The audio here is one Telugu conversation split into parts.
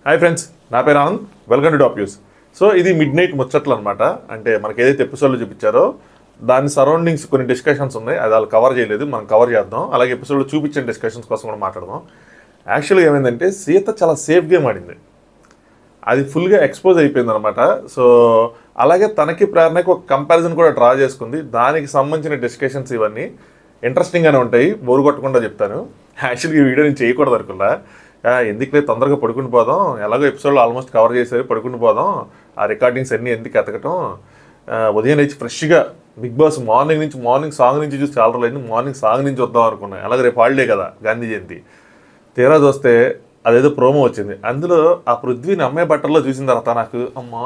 హాయ్ ఫ్రెండ్స్, నా పేరు Anand. Welcome to top news. So ఇది మిడ్ నైట్ ముచ్చట్లు అనమాట. అంటే మనకి ఏదైతే ఎపిసోడ్లో చూపించారో దాని సరౌండింగ్స్ కొన్ని డిస్కషన్స్ ఉన్నాయి. అది వాళ్ళు కవర్ చేయలేదు, మనం కవర్ చేద్దాం. అలాగే ఎపిసోడ్లో చూపించిన డిస్కషన్స్ కోసం కూడా మాట్లాడదాం. యాక్చువల్గా ఏమైందంటే సీత చాలా సేఫ్ గేమ్ ఆడింది, అది ఫుల్గా ఎక్స్పోజ్ అయిపోయింది అనమాట. సో అలాగే తనకి ప్రేరణకి ఒక కంపారిజన్ కూడా డ్రా చేసుకుంది. దానికి సంబంధించిన డిస్కషన్స్ ఇవన్నీ ఇంట్రెస్టింగ్గానే ఉంటాయి, బోరు కొట్టకుండా చెప్తాను. యాక్చువల్గా ఈ వీడియో నేను చేయకూడదు అనుకున్నా. ఎందుకులే తొందరగా పడుకుని పోదాం, ఎలాగో ఎపిసోడ్లో ఆల్మోస్ట్ కవర్ చేసేది, పడుకుని పోదాం, ఆ రికార్డింగ్స్ అన్నీ ఎందుకు ఎతకటం, ఉదయం లేచి ఫ్రెష్గా బిగ్ బాస్ మార్నింగ్ సాంగ్ నుంచి చూసి చాలా రోజులు మార్నింగ్ సాంగ్ నుంచి వద్దాం అనుకున్నాను. అలాగే రేపు హాలిడే కదా, గాంధీ జయంతి. తీరా చూస్తే అదేదో ప్రోమో వచ్చింది. అందులో ఆ పృథ్వీని అమ్మాయి బట్టల్లో చూసిన తర్వాత నాకు అమ్మా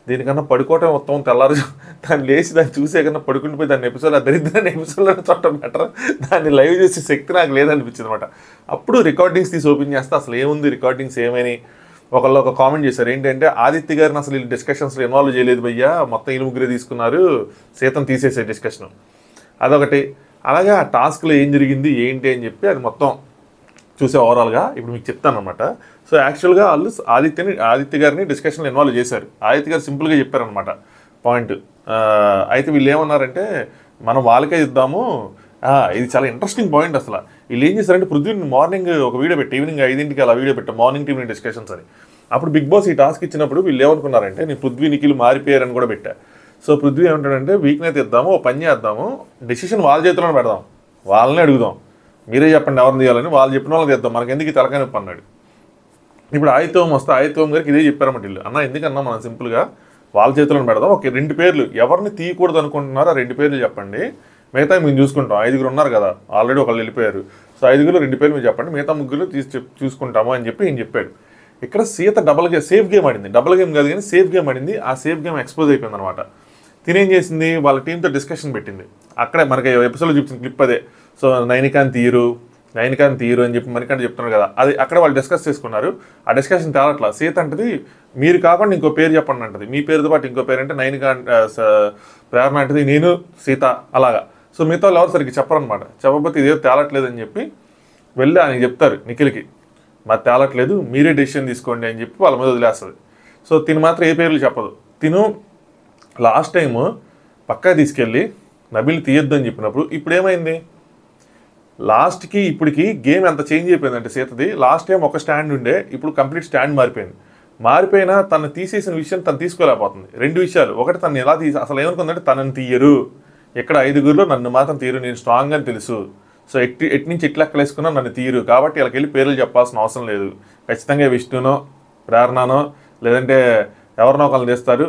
దీనికన్నా పడుకోవటం మొత్తం తెల్లారు దాన్ని లేచి దాన్ని చూసే కన్నా పడుకుని పోయి దాన్ని ఎపిసోడ్ ఆ దరిద్రాన్ని ఎపిసోడ్లో చూడటం బెటర్, దాన్ని లైవ్ చేసే శక్తి నాకు లేదనిపించింది అనమాట. అప్పుడు రికార్డింగ్స్ తీసి ఓపెన్ చేస్తే అసలు ఏముంది, రికార్డింగ్స్ ఏమని ఒక కామెంట్ చేశారు. ఏంటంటే ఆదిత్య గారిని అసలు వీళ్ళు డిస్కషన్స్లో ఇన్వాల్వ్ చేయలేదు భయ్యా, మొత్తం వీళ్ళు ముగ్గురే తీసుకున్నారు, సీతను తీసేసే డిస్కషన్ అదొకటి. అలాగే ఆ టాస్క్లో ఏం జరిగింది ఏంటి అని చెప్పి అది మొత్తం చూసే ఓవరాల్గా ఇప్పుడు మీకు చెప్తాను అనమాట. సో యాక్చువల్గా వాళ్ళు ఆదిత్య గారిని డిస్కషన్లో ఇన్వాల్వ్ చేశారు. ఆదిత్య గారు సింపుల్గా చెప్పారనమాట పాయింట్. అయితే వీళ్ళు ఏమన్నారంటే మనం వాళ్ళకే ఇద్దాము, ఇది చాలా ఇంట్రెస్టింగ్ పాయింట్. అసలు వీళ్ళు ఏం చేశారంటే పృథ్వీని మార్నింగ్ ఒక వీడియో పెట్టి ఈవినింగ్ 5ంటికి అలా వీడియో పెట్టాం, మార్నింగ్ టీవీ డిస్కషన్స్ అని. అప్పుడు బిగ్ బాస్ ఈ టాస్క్ ఇచ్చినప్పుడు వీళ్ళు ఏమనుకున్నారంటే నేను పృథ్వీ నిఖిల్ మారిపోయారని కూడా పెట్టా. సో పృథ్వీ ఏమంటాడంటే వీక్నెస్ ఇద్దాము, ఓ పని చేద్దాము, డెసిషన్ వాళ్ళ చేతిలోనే పెడదాం, వాళ్ళనే అడుగుదాం, మీరే చెప్పండి ఎవరిని తీయాలని, వాళ్ళు చెప్పిన వాళ్ళకి తెద్దాం, మనకి ఎందుకు తలకాయ నొప్పి అన్నాడు. ఇప్పుడు ఆదిత్యం వస్తే ఆదిత్యం గారికి ఇదే చెప్పారన్నమాట వీళ్ళు. అన్న ఎందుకన్నా మనం సింపుల్గా వాళ్ళ చేతులను పెడదాం, ఒక 2 పేర్లు ఎవరిని తీయకూడదు అనుకుంటున్నారో ఆ 2 పేర్లు చెప్పండి, మిగతా మేము చూసుకుంటాం. 5 ఉన్నారు కదా, ఆల్రెడీ ఒకళ్ళు వెళ్ళిపోయారు. సో 5 2 పేర్లు మీరు చెప్పండి, మిగతా 3 చూసుకుంటాము అని చెప్పి ఈయన చెప్పాడు. ఇక్కడ సీత సేఫ్ గేమ్ ఆడింది, డబుల్ గేమ్ కాదు కానీ సేఫ్ గేమ్ ఆడింది. ఆ సేఫ్ గేమ్ ఎక్స్పోజ్ అయిపోయింది అనమాట. తినేం చేసింది, వాళ్ళ టీంతో డిస్కషన్ పెట్టింది. అక్కడే మనకి ఎపిసోడ్లో చూపించిన క్లిప్ అదే. సో నైనికాని తీరు అని చెప్పి మణికంఠ చెప్తున్నారు కదా, అది అక్కడ వాళ్ళు డిస్కస్ చేసుకున్నారు. ఆ డిస్కషన్ తేలట్లా. సీత అంటది మీరు కాకుండా ఇంకో పేరు చెప్పండి అంటది, మీ పేరుతో పాటు ఇంకో పేరు అంటే ప్రేరణ అంటది నేను సీత అలాగా. సో మిగతా వాళ్ళు ఎవరు సరిగ్గా చెప్పరనమాట. చెప్పకపోతే ఇదేదో తేలట్లేదు అని చెప్పి వెళ్ళి ఆయనకి చెప్తారు నిఖిల్కి, మరి తేలట్లేదు మీరే డెసిషన్ తీసుకోండి అని చెప్పి వాళ్ళ మీద వదిలేస్తుంది. సో తిను మాత్రం ఏ పేర్లు చెప్పదు. తిను లాస్ట్ టైము పక్కా తీసుకెళ్ళి నబీల్ తీయొద్దు అని చెప్పినప్పుడు ఇప్పుడు ఏమైంది, లాస్ట్కి ఇప్పటికి గేమ్ ఎంత చేంజ్ అయిపోయిందంటే సీతది. లాస్ట్ టైం ఒక స్టాండ్ ఉండే, ఇప్పుడు కంప్లీట్ స్టాండ్ మారిపోయినా తను తీసేసిన విషయం తను తీసుకోలేకపోతుంది. 2 విషయాలు. ఒకటి తను ఎలా అసలు ఏమనుకుందంటే తనని తీయరు, ఇక్కడ 5గురిలో నన్ను మాత్రం తీయరు, నేను స్ట్రాంగ్ అని తెలుసు. సో ఎటు నుంచి ఎట్లా ఎక్కలేసుకున్నా నన్ను తీయరు, కాబట్టి వాళ్ళకి వెళ్ళి పేర్లు చెప్పాల్సిన అవసరం లేదు. ఖచ్చితంగా విష్ణునో ప్రేరణనో లేదంటే ఎవరినో ఒకరిని తీస్తారు,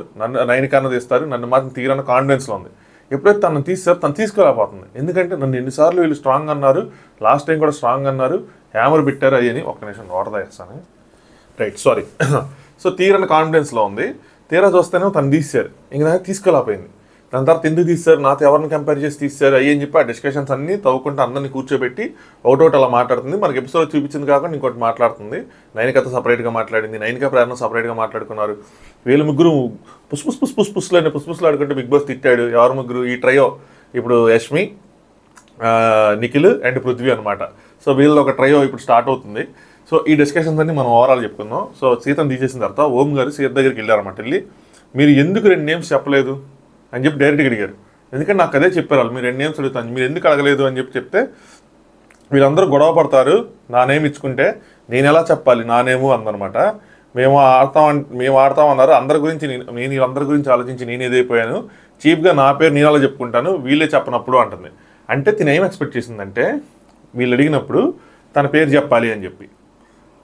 నైనికాన్న తీస్తారు, నన్ను మాత్రం తీరన్న కాన్ఫిడెన్స్లో ఉంది. ఎప్పుడైతే తను తీస్తారు తను తీసుకోలేకపోతుంది. ఎందుకంటే నన్ను ఎన్నిసార్లు వీళ్ళు స్ట్రాంగ్ అన్నారు, లాస్ట్ టైం కూడా స్ట్రాంగ్ అన్నారు, హ్యామర్ పెట్టారు అది అని. ఒక్క నిమిషం వాటర్ తాగేస్తాను, రైట్ సారీ. సో తీరన్న కాన్ఫిడెన్స్లో ఉంది. తీరా చూస్తేనే తను తీశారు, ఇంక నాకు తీసుకోలేకపోయింది. దాని తర్వాత ఎందుకు తీస్తారు, నాతో ఎవరిని కంపేర్ చేసి తీస్తారు అయ్యి అని చెప్పి ఆ డిస్కషన్స్ అన్నీ తవ్వుకుంటూ అందరినీ కూర్చోబెట్టి ఒకటోటి అలా మాట్లాడుతుంది. మనకి ఎపిసోడ్ చూపించింది కాకుండా ఇంకోటి మాట్లాడుతుంది. నైనికతో సపరేట్గా మాట్లాడింది, నైనిక ప్రేరణ సపరేట్గా మాట్లాడుకున్నారు. వీళ్ళు ముగ్గురు పుస్పుస్లు ఆడుకుంటే బిగ్ బాస్ తిట్టాడు. ఎవరు ముగ్గురు, ఈ ట్రయో ఇప్పుడు యష్మి, నిఖిల్ అండ్ పృథ్వీ అనమాట. సో వీళ్ళు ఒక ట్రయో ఇప్పుడు స్టార్ట్ అవుతుంది. సో ఈ డిస్కషన్స్ అన్ని మనం ఓవరాల్ చెప్పుకుందాం. సో సీతను తీసేసిన తర్వాత ఓం గారు సీత దగ్గరికి వెళ్ళారన్నమాట. వెళ్ళి మీరు ఎందుకు 2 నేమ్స్ చెప్పలేదు అని చెప్పి డైరెక్ట్గా అడిగారు. ఎందుకంటే నాకు అదే చెప్పారు వాళ్ళు, మీరు 2 నేమ్స్ అడుగుతాను, మీరు ఎందుకు అడగలేదు అని చెప్పి చెప్తే వీళ్ళందరూ గొడవ పడతారు, నా నేమ్ ఇచ్చుకుంటే నేను ఎలా చెప్పాలి నా నేము అందనమాట. మేము ఆడతామన్నారు, అందరి గురించి నేను వీళ్ళందరి గురించి ఆలోచించి నేను ఏదైపోయాను, చీప్గా నా పేరు నేను అలా చెప్పుకుంటాను, వీళ్ళే చెప్పనప్పుడు అంటుంది. అంటే తిను ఏం ఎక్స్పెక్ట్ చేసిందంటే వీళ్ళు అడిగినప్పుడు తన పేరు చెప్పాలి అని చెప్పి.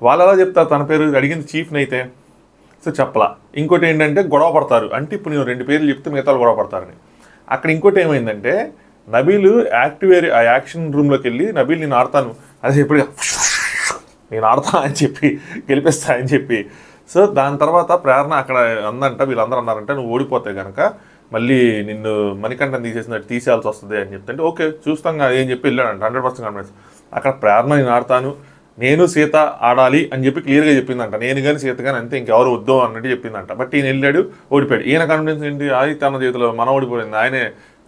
వాళ్ళు ఎలా చెప్తారు తన పేరు, అడిగింది చీఫ్ని అయితే. సో చెప్పలా. ఇంకోటి ఏంటంటే గొడవ పడతారు, అంటే ఇప్పుడు నేను 2 పేర్లు చెప్తే మిగతా గొడవ పడతారని. అక్కడ ఇంకోటి ఏమైందంటే నబీలు ఆ యాక్షన్ రూమ్లోకి వెళ్ళి నబీల్ నేను ఆడతాను అది ఎప్పుడు నేను ఆడతా అని చెప్పి గెలిపిస్తా అని చెప్పి. సో దాని తర్వాత ప్రేరణ అక్కడ అందంట, వీళ్ళందరూ అన్నారంటే నువ్వు ఓడిపోతే కనుక మళ్ళీ నిన్ను మణికంఠని తీసేసినట్టు తీసేయాల్సి వస్తుంది అని చెప్తే ఓకే చూస్తాం ఏం చెప్పి వెళ్ళాడంట. 100% కాన్ఫిడెన్స్. అక్కడ ప్రేరణ నేను ఆడతాను, నేను సీత ఆడాలి అని చెప్పి క్లియర్గా చెప్పిందంట. నేను కానీ సీత కానీ అంతే, ఇంకెవరు వద్దు అన్నట్టు చెప్పిందంట. బట్ ఈయన వెళ్ళాడు, ఓడిపోయాడు. ఈయన కాన్ఫిడెన్స్ ఏంటి, ఆదిత్య అన్న చేతిలో మనం ఓడిపోయింది, ఆయనే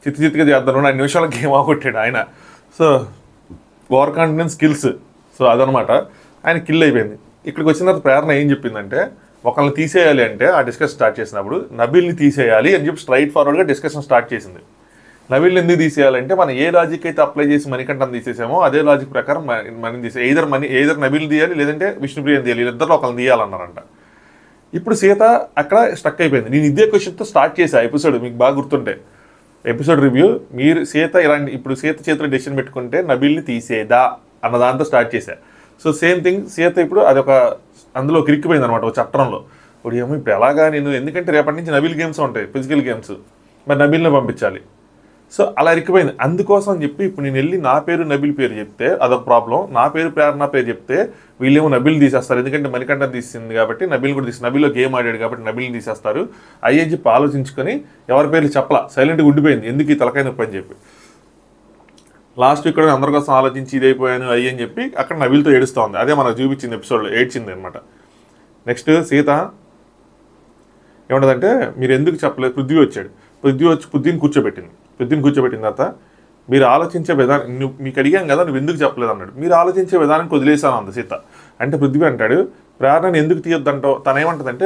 చిత్తుగా చేద్దాం 5 నిమిషాలకు గేమ్ ఆగొట్టాడు ఆయన. So over confidence skills. So అదనమాట ఆయన కిల్ అయిపోయింది. ఇక్కడికి వచ్చిన తర్వాత ప్రేరణ ఏం చెప్పిందంటే ఒకళ్ళని తీసేయాలి అంటే ఆ డిస్కషన్ స్టార్ట్ చేసినప్పుడు నబీల్ని తీసేయాలి అని చెప్పి స్ట్రైట్ ఫార్వర్డ్గా డిస్కషన్ స్టార్ట్ చేసింది. నబీల్ని ఎందుకు తీసేయాలంటే మనం ఏ లాజిక్ అయితే అప్లై చేసి మణికంఠను తీసేసామో అదే లాజిక్ ప్రకారం మనం తీసే ఎయిదర్ నబీల్ని తీయాలి లేదంటే విష్ణుప్రియని తీయాలి, వీళ్ళిద్దరు ఒకళ్ళని తీయాలన్నారంట. ఇప్పుడు సీత అక్కడ స్టక్ అయిపోయింది. నేను ఇదే క్వశ్చన్తో స్టార్ట్ చేశా ఎపిసోడ్, మీకు బాగా గుర్తుంటే ఎపిసోడ్ రివ్యూ. మీరు సీత ఇలాంటి ఇప్పుడు సీత చేతిలో డెసిషన్ పెట్టుకుంటే నబీల్ని తీసేదా అన్న దాంతో స్టార్ట్ చేశా. సో సేమ్ థింగ్ సీత ఇప్పుడు అదొక అందులో కిరిక్కిపోయింది అనమాట, ఒక చట్టంలో. ఇప్పుడు ఏమో ఇప్పుడు ఎలాగా నేను, ఎందుకంటే రేపటి నుంచి నబీల్ గేమ్స్ ఉంటాయి, ఫిజికల్ గేమ్స్, మరి నబీల్ని పంపించాలి. సో అలా ఇరికిపోయింది. అందుకోసం అని చెప్పి ఇప్పుడు నేను వెళ్ళి నా పేరు నబీల్ పేరు చెప్తే అదొక ప్రాబ్లం, నా పేరు ప్రేరణ పేరు చెప్తే వీళ్ళేమో నబీల్ తీసేస్తారు, ఎందుకంటే మణికంఠన్ తీసింది కాబట్టి నబీల్ కూడా నబీల్లో గేమ్ ఆడాడు కాబట్టి నబీల్ని తీసేస్తారు అయ్యని చెప్పి ఆలోచించుకొని ఎవరి పేర్లు చెప్పలా, సైలెంట్గా ఉండిపోయింది. ఎందుకు ఈ తలకాయ నొప్పి అని చెప్పి లాస్ట్ వీక్ కూడా అందరి కోసం ఆలోచించి ఇదైపోయాను అయ్యని చెప్పి అక్కడ నబీల్తో ఏడుస్తూ ఉంది. అదే మనకు చూపించింది ఎపిసోడ్లో, ఏడ్చింది అనమాట. నెక్స్ట్ సీత ఏమంటదంటే మీరు ఎందుకు చెప్పలేదు, పృథ్వీ వచ్చాడు, పృథ్వీ వచ్చి పృథ్వీని కూర్చోబెట్టింది. పృథ్వీని కూర్చోబెట్టిన తర్వాత మీరు ఆలోచించే విధానం, మీకు అడిగాం కదా నువ్వు ఎందుకు చెప్పలేదు అన్నాడు. మీరు ఆలోచించే విధానానికి వదిలేసాను అంది సీత. అంటే పృథ్వీ అంటాడు ప్రేరణని ఎందుకు తీయొద్దంటావు, తను ఏమంటుందంటే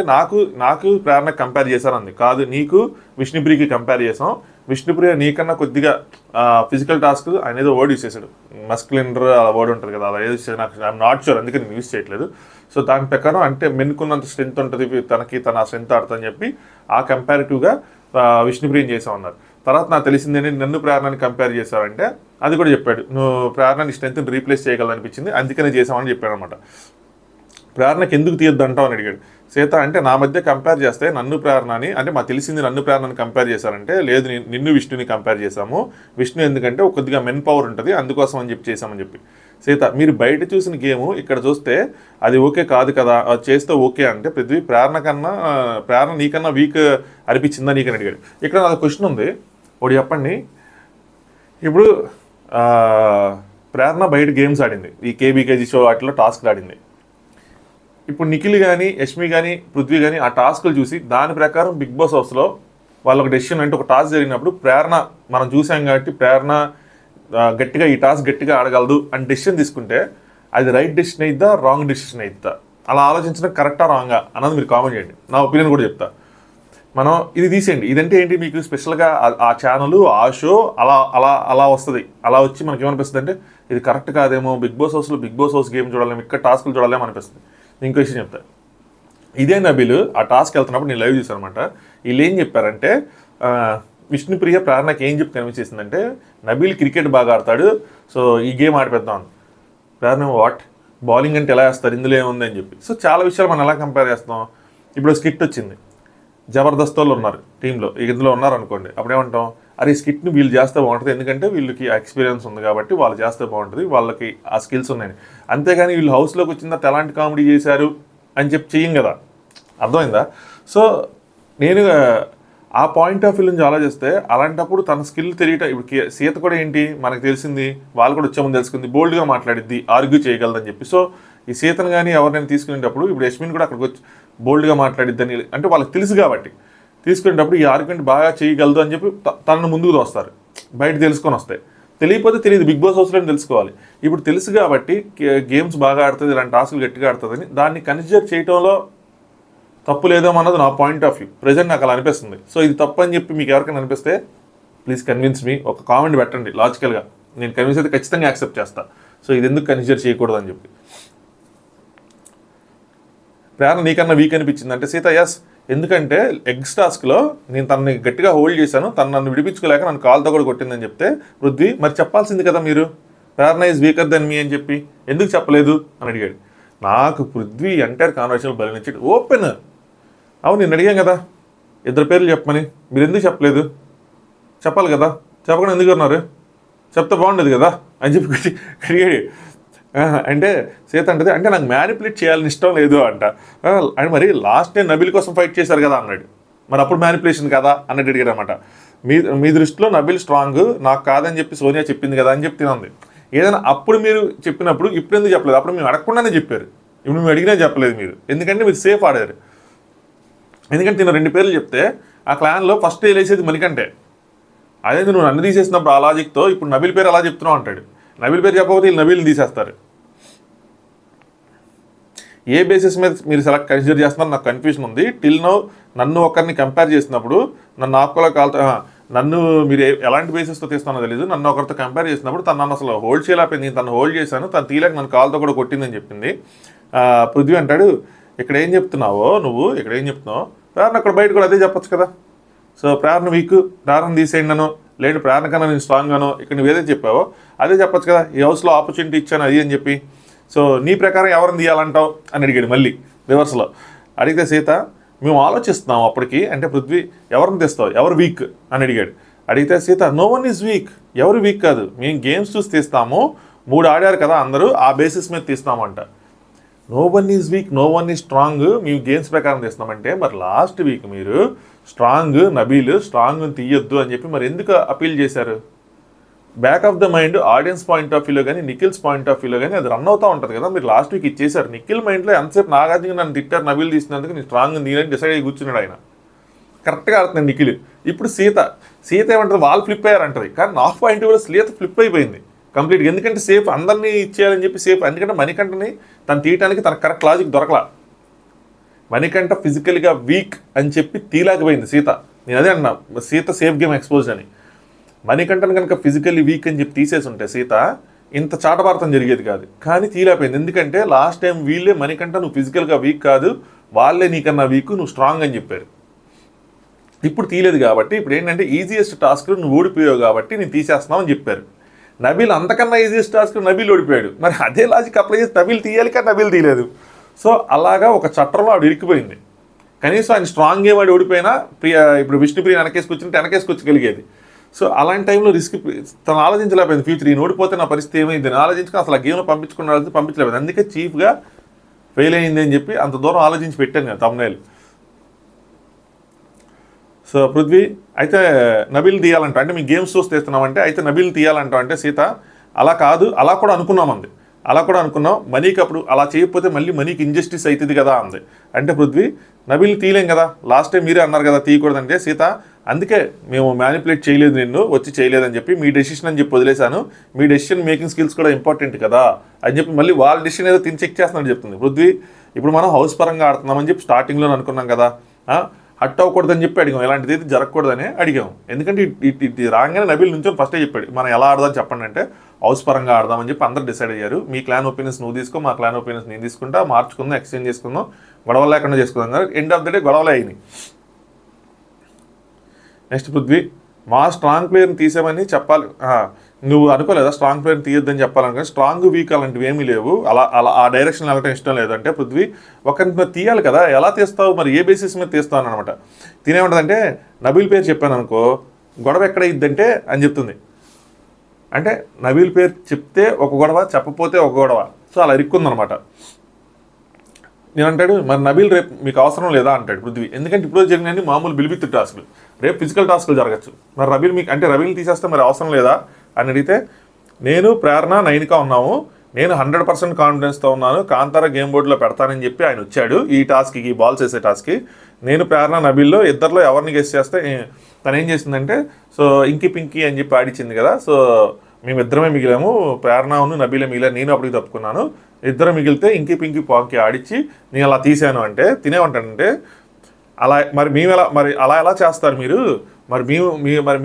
నాకు ప్రేరణ కంపేర్ చేశాను అంది. కాదు, నీకు విష్ణుప్రియకి కంపేర్ చేసాం, విష్ణుప్రియ నీకన్నా కొద్దిగా ఫిజికల్ టాస్క్ ఆయన ఏదో వర్డ్ యూస్ చేశాడు, మస్కులినర్ వర్డ్ ఉంటుంది కదా, అలా ఏదో నాకు ఐఎమ్ నాట్ షూర్, అందుకే నేను యూస్ చేయట్లేదు. సో దాని ప్రకారం అంటే మెన్నుకున్నంత స్ట్రెంత్ ఉంటుంది తన స్ట్రెంత్ ఆడుతుందని చెప్పి ఆ కంపారిటివ్గా విష్ణుప్రియని చేసాం అన్నారు. తర్వాత నాకు తెలిసిందేంటి నన్ను ప్రేరణని కంపేర్ చేశారంటే అది కూడా చెప్పాడు, నువ్వు ప్రేరణని స్ట్రెంత్ని రీప్లేస్ చేయగలనిపించింది అందుకనే చేసామని చెప్పాడు అనమాట. ప్రేరణకి ఎందుకు తీయొద్దంటావు అని అడిగాడు. సీత అంటే నా మధ్య కంపేర్ చేస్తే నన్ను ప్రేరణని అంటే మాకు తెలిసింది నన్ను ప్రేరణని కంపేర్ చేశారంటే లేదు నిన్ను విష్ణుని కంపేర్ చేశాము, విష్ణు ఎందుకంటే కొద్దిగా మెన్ పవర్ ఉంటుంది అందుకోసం అని చెప్పి చేశామని చెప్పి. సీత మీరు బయట చూసిన గేము ఇక్కడ చూస్తే అది ఓకే కాదు కదా, అది చేస్తే ఓకే అంటే పృథ్వీ ప్రేరణ నీకన్నా వీక్ అనిపించిందా నీకని అడిగాడు. ఇక్కడ నాకు క్వశ్చన్ ఉంది, ఒకటి చెప్పండి. ఇప్పుడు ప్రేరణ బయట గేమ్స్ ఆడింది, ఈ కేబీకేజీ షో వాటిలో టాస్క్లు ఆడింది. ఇప్పుడు నిఖిల్ కానీ యష్మి కానీ పృథ్వీ కానీ ఆ టాస్క్లు చూసి దాని ప్రకారం బిగ్ బాస్ హౌస్లో వాళ్ళొక డెసిషన్ అంటే ఒక టాస్క్ జరిగినప్పుడు ప్రేరణ మనం చూసాం కాబట్టి ప్రేరణ గట్టిగా ఈ టాస్క్ గట్టిగా ఆడగలదు అని డెసిషన్ తీసుకుంటే అది రైట్ డెసిషన్ అయిద్దా రాంగ్ డెసిషన్ అయిద్దా, అలా ఆలోచించడం కరెక్టా రాంగా అన్నది మీరు కామెంట్ చేయండి. నా ఒపీనియన్ కూడా చెప్తా. మనం ఇది తీసేయండి, ఇదంటే ఏంటి మీకు స్పెషల్గా ఆ ఛానల్ ఆ షో అలా అలా అలా వస్తుంది, అలా వచ్చి మనకి ఏమనిపిస్తుంది అంటే ఇది కరెక్ట్ కాదేమో, బిగ్ బాస్ హౌస్లో బిగ్ బాస్ హౌస్ గేమ్ చూడాలేమో, ఇక్కడ టాస్క్లు చూడాలేమో అనిపిస్తుంది. ఇంకో విషయం చెప్తా, ఇదే నబీల్ ఆ టాస్క్ వెళ్తున్నప్పుడు నేను లైవ్ చూసాను అనమాట. వీళ్ళు ఏం చెప్పారంటే విష్ణుప్రియ ప్రేరణకి ఏం చెప్పి కనిపించేసిందంటే నబీల్ క్రికెట్ బాగా ఆడతాడు సో ఈ గేమ్ ఆడిపెద్దాం. ప్రేరణ వాట్ బౌలింగ్ అంటే ఎలా వేస్తారు ఇందులో ఏముంది అని చెప్పి. సో చాలా విషయాలు మనం ఎలా కంపేర్ చేస్తాం. ఇప్పుడు స్కిట్ వచ్చింది, జబర్దస్త్ వాళ్ళు ఉన్నారు టీంలో, ఇందులో ఉన్నారు అనుకోండి, అప్పుడు ఏమంటాం అరే ఈ స్కిట్ని వీళ్ళు చేస్తే బాగుంటుంది ఎందుకంటే వీళ్ళకి ఎక్స్పీరియన్స్ ఉంది కాబట్టి వాళ్ళు చేస్తే బాగుంటుంది, వాళ్ళకి ఆ స్కిల్స్ ఉన్నాయని. అంతేగాని వీళ్ళు హౌస్లోకి వచ్చిన తర్వాత ఎలాంటి కామెడీ చేశారు అని చెప్పి చెయ్యం కదా, అర్థమైందా? సో నేను ఆ పాయింట్ ఆఫ్ వ్యూ నుంచి ఆలోచిస్తే అలాంటప్పుడు తన స్కిల్ తెలియటం, ఇప్పుడు సీత కూడా ఏంటి మనకు తెలిసింది, వాళ్ళు కూడా వచ్చామని తెలుసుకుంది, బోల్డ్గా మాట్లాడిద్ది, ఆర్గ్యూ చేయగలదని చెప్పి. సో ఈ సీతను కానీ ఎవరినైనా తీసుకునేటప్పుడు ఇప్పుడు యష్మిన్ కూడా అక్కడికి వచ్చి బోల్డ్గా మాట్లాడిద్దని అంటే వాళ్ళకి తెలుసు కాబట్టి తీసుకునేటప్పుడు ఈ ఆర్గ్యుమెంట్ బాగా చేయగలదు అని చెప్పి తనను ముందుకు తోస్తారు, బయట తెలుసుకొని వస్తాయి. తెలియకపోతే తెలియదు, బిగ్ బాస్ హౌస్లో తెలుసుకోవాలి. ఇప్పుడు తెలుసు కాబట్టి గేమ్స్ బాగా ఆడుతుంది, ఇలాంటి టాస్క్లు గట్టిగా ఆడుతుందని దాన్ని కన్సిడర్ చేయడంలో తప్పు లేదేమో అన్నది నా పాయింట్ ఆఫ్ వ్యూ. ప్రజెంట్ నాకు అలా అనిపిస్తుంది. సో ఇది తప్పు అని చెప్పి మీకు ఎవరికైనా అనిపిస్తే ప్లీజ్ కన్విన్స్ మీ, ఒక కామెంట్ పెట్టండి లాజికల్గా, నేను కన్విన్స్ అయితే ఖచ్చితంగా యాక్సెప్ట్ చేస్తాను. సో ఇది ఎందుకు కన్సిడర్ చేయకూడదు అని చెప్పి. ప్రేరణ నీకన్నా వీక్ అనిపించింది అంటే సీత ఎస్, ఎందుకంటే ఎగ్స్ టాస్క్లో నేను తనని గట్టిగా హోల్డ్ చేశాను, తను నన్ను విడిపించుకోలేక నన్ను కాల్తో కూడా కొట్టిందని చెప్తే పృథ్వీ మరి చెప్పాల్సింది కదా మీరు ప్రేరణ ఈజ్ వీకర్ దెన్ మీ అని చెప్పి ఎందుకు చెప్పలేదు అని అడిగాడు. నాకు పృథ్వీ ఎంటైర్ కాన్వర్సేషన్ బలినిచ్చాడు ఓపెన్. అవును నేను అడిగాను కదా ఇద్దరు పేర్లు చెప్పమని, మీరు ఎందుకు చెప్పలేదు, చెప్పాలి కదా, చెప్పకుండా ఎందుకు అన్నారు, చెప్తే బాగుండేది కదా అని చెప్పి అడిగాడు. అంటే సీత అంటది అంటే నాకు మ్యానిపులేట్ చేయాలని ఇష్టం లేదు అంట. అండ్ మరి లాస్ట్ టైం నబీల్ కోసం ఫైట్ చేశారు కదా అన్నాడు, మరి అప్పుడు మ్యానిపులేషన్ కదా అన్నట్టు అడిగాడు అనమాట. మీ దృష్టిలో నబీల్ స్ట్రాంగ్, నాకు కాదని చెప్పి సోనియా చెప్పింది కదా అని చెప్పి తినంది. ఏదైనా అప్పుడు మీరు చెప్పినప్పుడు ఇప్పుడు ఎందుకు చెప్పలేదు, అప్పుడు మేము అడగకుండానే చెప్పారు, ఇప్పుడు మేము అడిగినా చెప్పలేదు మీరు, ఎందుకంటే మీరు సేఫ్ ఆడారు. ఎందుకంటే నేను 2 పేర్లు చెప్తే ఆ క్లాన్లో ఫస్ట్ వేసేది మణికంటే, అదే నువ్వు నన్ను తీసేసినప్పుడు ఆ లాజిక్తో ఇప్పుడు నబీల్ పేరు అలా చెప్తున్నావు అంటాడు. నబీల్ పేరు చెప్పకపోతే వీళ్ళు నబీల్ని తీసేస్తారు. ఏ బేసిస్ మీద మీరు కన్సిడర్ చేస్తున్నారు నాకు కన్ఫ్యూజన్ ఉంది. టిల్ నౌ నన్ను ఒకరిని కంపేర్ చేసినప్పుడు నన్ను ఆపుకోలే కాలుతో నన్ను మీరు ఎలాంటి బేసిస్తో తీస్తున్నానో తెలియదు. నన్ను ఒకరితో కంపేర్ చేసినప్పుడు తను నన్ను అసలు హోల్డ్ చేయలేకపోయింది. తను హోల్డ్ చేశాను, తను తీయలేక నన్ను కాలుతో కూడా కొట్టిందని చెప్పింది. పృథ్వీ అంటాడు, ఇక్కడ ఏం చెప్తున్నావో నువ్వు, ఇక్కడ ఏం చెప్తున్నావు ప్రేరణ అక్కడ బయట కూడా అదే చెప్పొచ్చు కదా. సో ప్రేరణ వీక్, ప్రేరణ తీసేయండి అనో, లేదు ప్రేరణ కన్నా నేను స్ట్రాంగ్ అనో, ఇక్కడ నువ్వు ఏదైతే చెప్పావో అదే చెప్పొచ్చు కదా. ఈ హౌస్లో ఆపర్చునిటీ ఇచ్చాను అది అని చెప్పి. సో నీ ప్రకారం ఎవరిని తీయాలంటావు అని అడిగాడు మళ్ళీ రివర్స్లో. అడిగితే సీత మేము ఆలోచిస్తున్నాం అప్పటికి, అంటే పృథ్వీ ఎవరిని తెస్తావు, ఎవరు వీక్ అని అడిగాడు. అడిగితే Sita no one is weak, ఎవరు వీక్ కాదు, మేము గేమ్స్ చూసి తీస్తాము, 3 ఆడారు కదా అందరూ, ఆ బేసిస్ మీద తీస్తామంట. No one is weak, no one is strong, మేము గేమ్స్ ప్రకారం తీస్తామంటే మరి లాస్ట్ వీక్ మీరు స్ట్రాంగ్ నబీల్ స్ట్రాంగ్ తీయొద్దు అని చెప్పి మరి ఎందుకు అపీల్ చేశారు? Back of the mind audience point of వ్యూలో కానీ నిఖిల్స్ పాయింట్ ఆఫ్ వ్యూలో కానీ అది రన్ అవుతూ ఉంటుంది కదా. మీరు లాస్ట్ వీక్ ఇచ్చేసారు. నిఖిల్ మైండ్లో ఎంతసేపు నాగార్జున నన్ను తిట్టారు నబీల్ తీసినందుకు నేను స్ట్రాంగ్ తీయని డిసైడ్ అయ్యి కూర్చున్నాడు ఆయన. కరెక్ట్గా ఆడుతున్నాడు నిఖిల్. ఇప్పుడు సీత ఏమంటుంది, వాళ్ళు ఫ్లిప్ అయ్యారంటది, కానీ నా పాయింట్ వ్యూలో సీత ఫ్లిప్ అయిపోయింది కంప్లీట్గా. ఎందుకంటే సేఫ్ అందరినీ ఇచ్చేయాలని చెప్పి సేఫ్, ఎందుకంటే మణికంఠని తను తీయటానికి తన కరెక్ట్ లాజిక్ దొరకలా. మణికంఠ ఫిజికల్గా వీక్ అని చెప్పి తీయలేకపోయింది సీత. నేను అదే అన్నా సీత సేఫ్ గేమ్ ఎక్స్పోజ్ అని. మణికంఠను కనుక ఫిజికల్లీ వీక్ అని చెప్పి తీసేసి ఉంటే సీత ఇంత చాటభారతం జరిగేది కాదు. కానీ తీయలేకపోయింది, ఎందుకంటే లాస్ట్ టైం వీళ్ళే మణికంఠ నువ్వు ఫిజికల్గా వీక్ కాదు, వాళ్ళే నీకన్నా వీక్, నువ్వు స్ట్రాంగ్ అని చెప్పారు. ఇప్పుడు తీయలేదు కాబట్టి ఇప్పుడు ఏంటంటే ఈజియెస్ట్ టాస్క్ నువ్వు ఓడిపోయావు కాబట్టి నేను తీసేస్తున్నావు అని చెప్పారు. నబీల్ అంతకన్నా ఈజియెస్ట్ టాస్క్ నబీల్ ఓడిపోయాడు. మరి అదే లాజిక్ అప్లై చేసి నబీల్ తీయాలి, కానీ నబీల్ తీయలేదు. సో అలాగా ఒక చట్టంలో ఆవిడ ఇరికిపోయింది. కనీసం ఆయన స్ట్రాంగ్ గేమ్ ఆడి ఓడిపోయినా ఇప్పుడు విష్ణుప్రియ వెనకేసుకొచ్చింటే వెనకేసుకొచ్చగలిగేది. సో అలాంటి టైంలో రిస్క్ తను ఆలోచించలేకపోయింది. ఫ్యూచర్ ఈయన ఓడిపోతే నా పరిస్థితి ఏమైంది అని ఆలోచించుకుని అసలు ఆ గేమ్లో పంపించలేకపోయింది. అందుకే చీఫ్గా ఫెయిల్ అయింది అని చెప్పి అంత దూరం ఆలోచించి పెట్టాను నేను తమ్నైల్. సో పృథ్వీ అయితే నబీల్ తీయాలంట, అంటే మీ గేమ్స్ చూసి తీస్తున్నామంటే అయితే నబీల్ తీయాలంట అంటే సీత అలా కాదు, అలా కూడా అనుకున్నామంది, అలా కూడా అనుకున్నాం. మనీకి అప్పుడు అలా చేయకపోతే మళ్ళీ మనీకి ఇంజస్టిస్ అవుతుంది కదా అంది. అంటే పృథ్వీ నబీల్ తీయలేం కదా, లాస్ట్ టైం మీరే అన్నారు కదా తీయకూడదంటే సీత అందుకే మేము మ్యానిపులేట్ చేయలేదు, నిన్ను వచ్చి చేయలేదని చెప్పి మీ డెసిషన్ అని చెప్పి వదిలేశాను, మీ డెసిషన్ మేకింగ్ స్కిల్స్ కూడా ఇంపార్టెంట్ కదా అని చెప్పి మళ్ళీ వాళ్ళ డెసిషన్ ఏదో తిని చెక్ చేస్తున్నట్టు చెప్తుంది. పృథ్వీ ఇప్పుడు మనం హౌస్ పరంగా ఆడుతున్నామని చెప్పి స్టార్టింగ్లో అనుకున్నాం కదా, హట్ అవ్వకూడదని చెప్పి అడిగాం, ఎలాంటిది అయితే జరగకూడదని అడిగాం. ఎందుకంటే ఇది రాగానే నబీల్ నుంచి ఫస్టే చెప్పాడు మనం ఎలా ఆడదాం చెప్పండి అంటే హౌస్ పరంగా ఆడదామని చెప్పి అందరు డిసైడ్ అయ్యారు. మీ క్లాన్ ఒపీనియన్స్ నువ్వు తీసుకో, మా క్లాన్ ఒపీనియన్స్ నేను తీసుకుంటా, మార్చుకుందాం, ఎక్స్చేంజ్ చేసుకుందాం, గొడవలు లేకుండా చేసుకుందాం కదా. ఎండ్ ఆఫ్ ద డే గొడవలే అయినాయి. నెక్స్ట్ పృథ్వీ మా స్ట్రాంగ్ ప్లేయర్ని తీసామని చెప్పాలి, నువ్వు అనుకోలేదా స్ట్రాంగ్ ప్లేయర్ని తీయొద్దని చెప్పాలనుకో, స్ట్రాంగ్ వీక్ అలాంటివి ఏమీ లేవు, అలా అలా ఆ డైరెక్షన్ వెళ్ళటం ఇష్టం లేదంటే పృథ్వీ ఒకరిని తీయాలి కదా, ఎలా తీస్తావు మరి ఏ బేసిస్ మీద తీస్తావు అనమాట. తినేమంటుందంటే నబీల్ పేరు చెప్పాను అనుకో గొడవ ఎక్కడ ఇద్దంటే అని చెప్తుంది. అంటే నబీల్ పేరు చెప్తే ఒక గొడవ, చెప్పపోతే ఒక గొడవ. సో అలా ఇరుక్కుందనమాట. నేను అంటాడు మరి నబీల్ రేపు మీకు అవసరం లేదా అంటాడు పృథ్వీ. ఎందుకంటే ఇప్పుడు జరిగినవి మామూలు బిల్బిత్ టాస్క్లు, రేపు ఫిజికల్ టాస్క్లు జరగచ్చు. మరి నబీల్ మీకు అంటే నబీల్ తీసేస్తే మరి అవసరం లేదా అని అడిగితే నేను ప్రేరణ నైన్గా ఉన్నాము, నేను 100% కాన్ఫిడెన్స్తో ఉన్నాను, కాంతారా గేమ్ బోర్డులో పెడతానని చెప్పి ఆయన వచ్చాడు ఈ టాస్క్కి, ఈ బాల్స్ వేసే టాస్క్కి. నేను ప్రేరణ నబీల్లో ఇద్దరిలో ఎవరిని గెస్ చేస్తే తను ఏం చేసిందంటే సో ఇంకి పింకి అని చెప్పి ఆడిచ్చింది కదా, సో మేమిద్దరమే మిగిలాము, ప్రేరణను నబీలే మిగిలాను, నేను అప్పటికి తప్పుకున్నాను, ఇద్దరు మిగిలితే ఇంకి పింకి పాంకి ఆడిచ్చి నేను అలా తీసాను అంటే తినేమంటాడంటే అలా మరి మేము ఎలా మరి అలా ఎలా చేస్తారు మీరు, మరి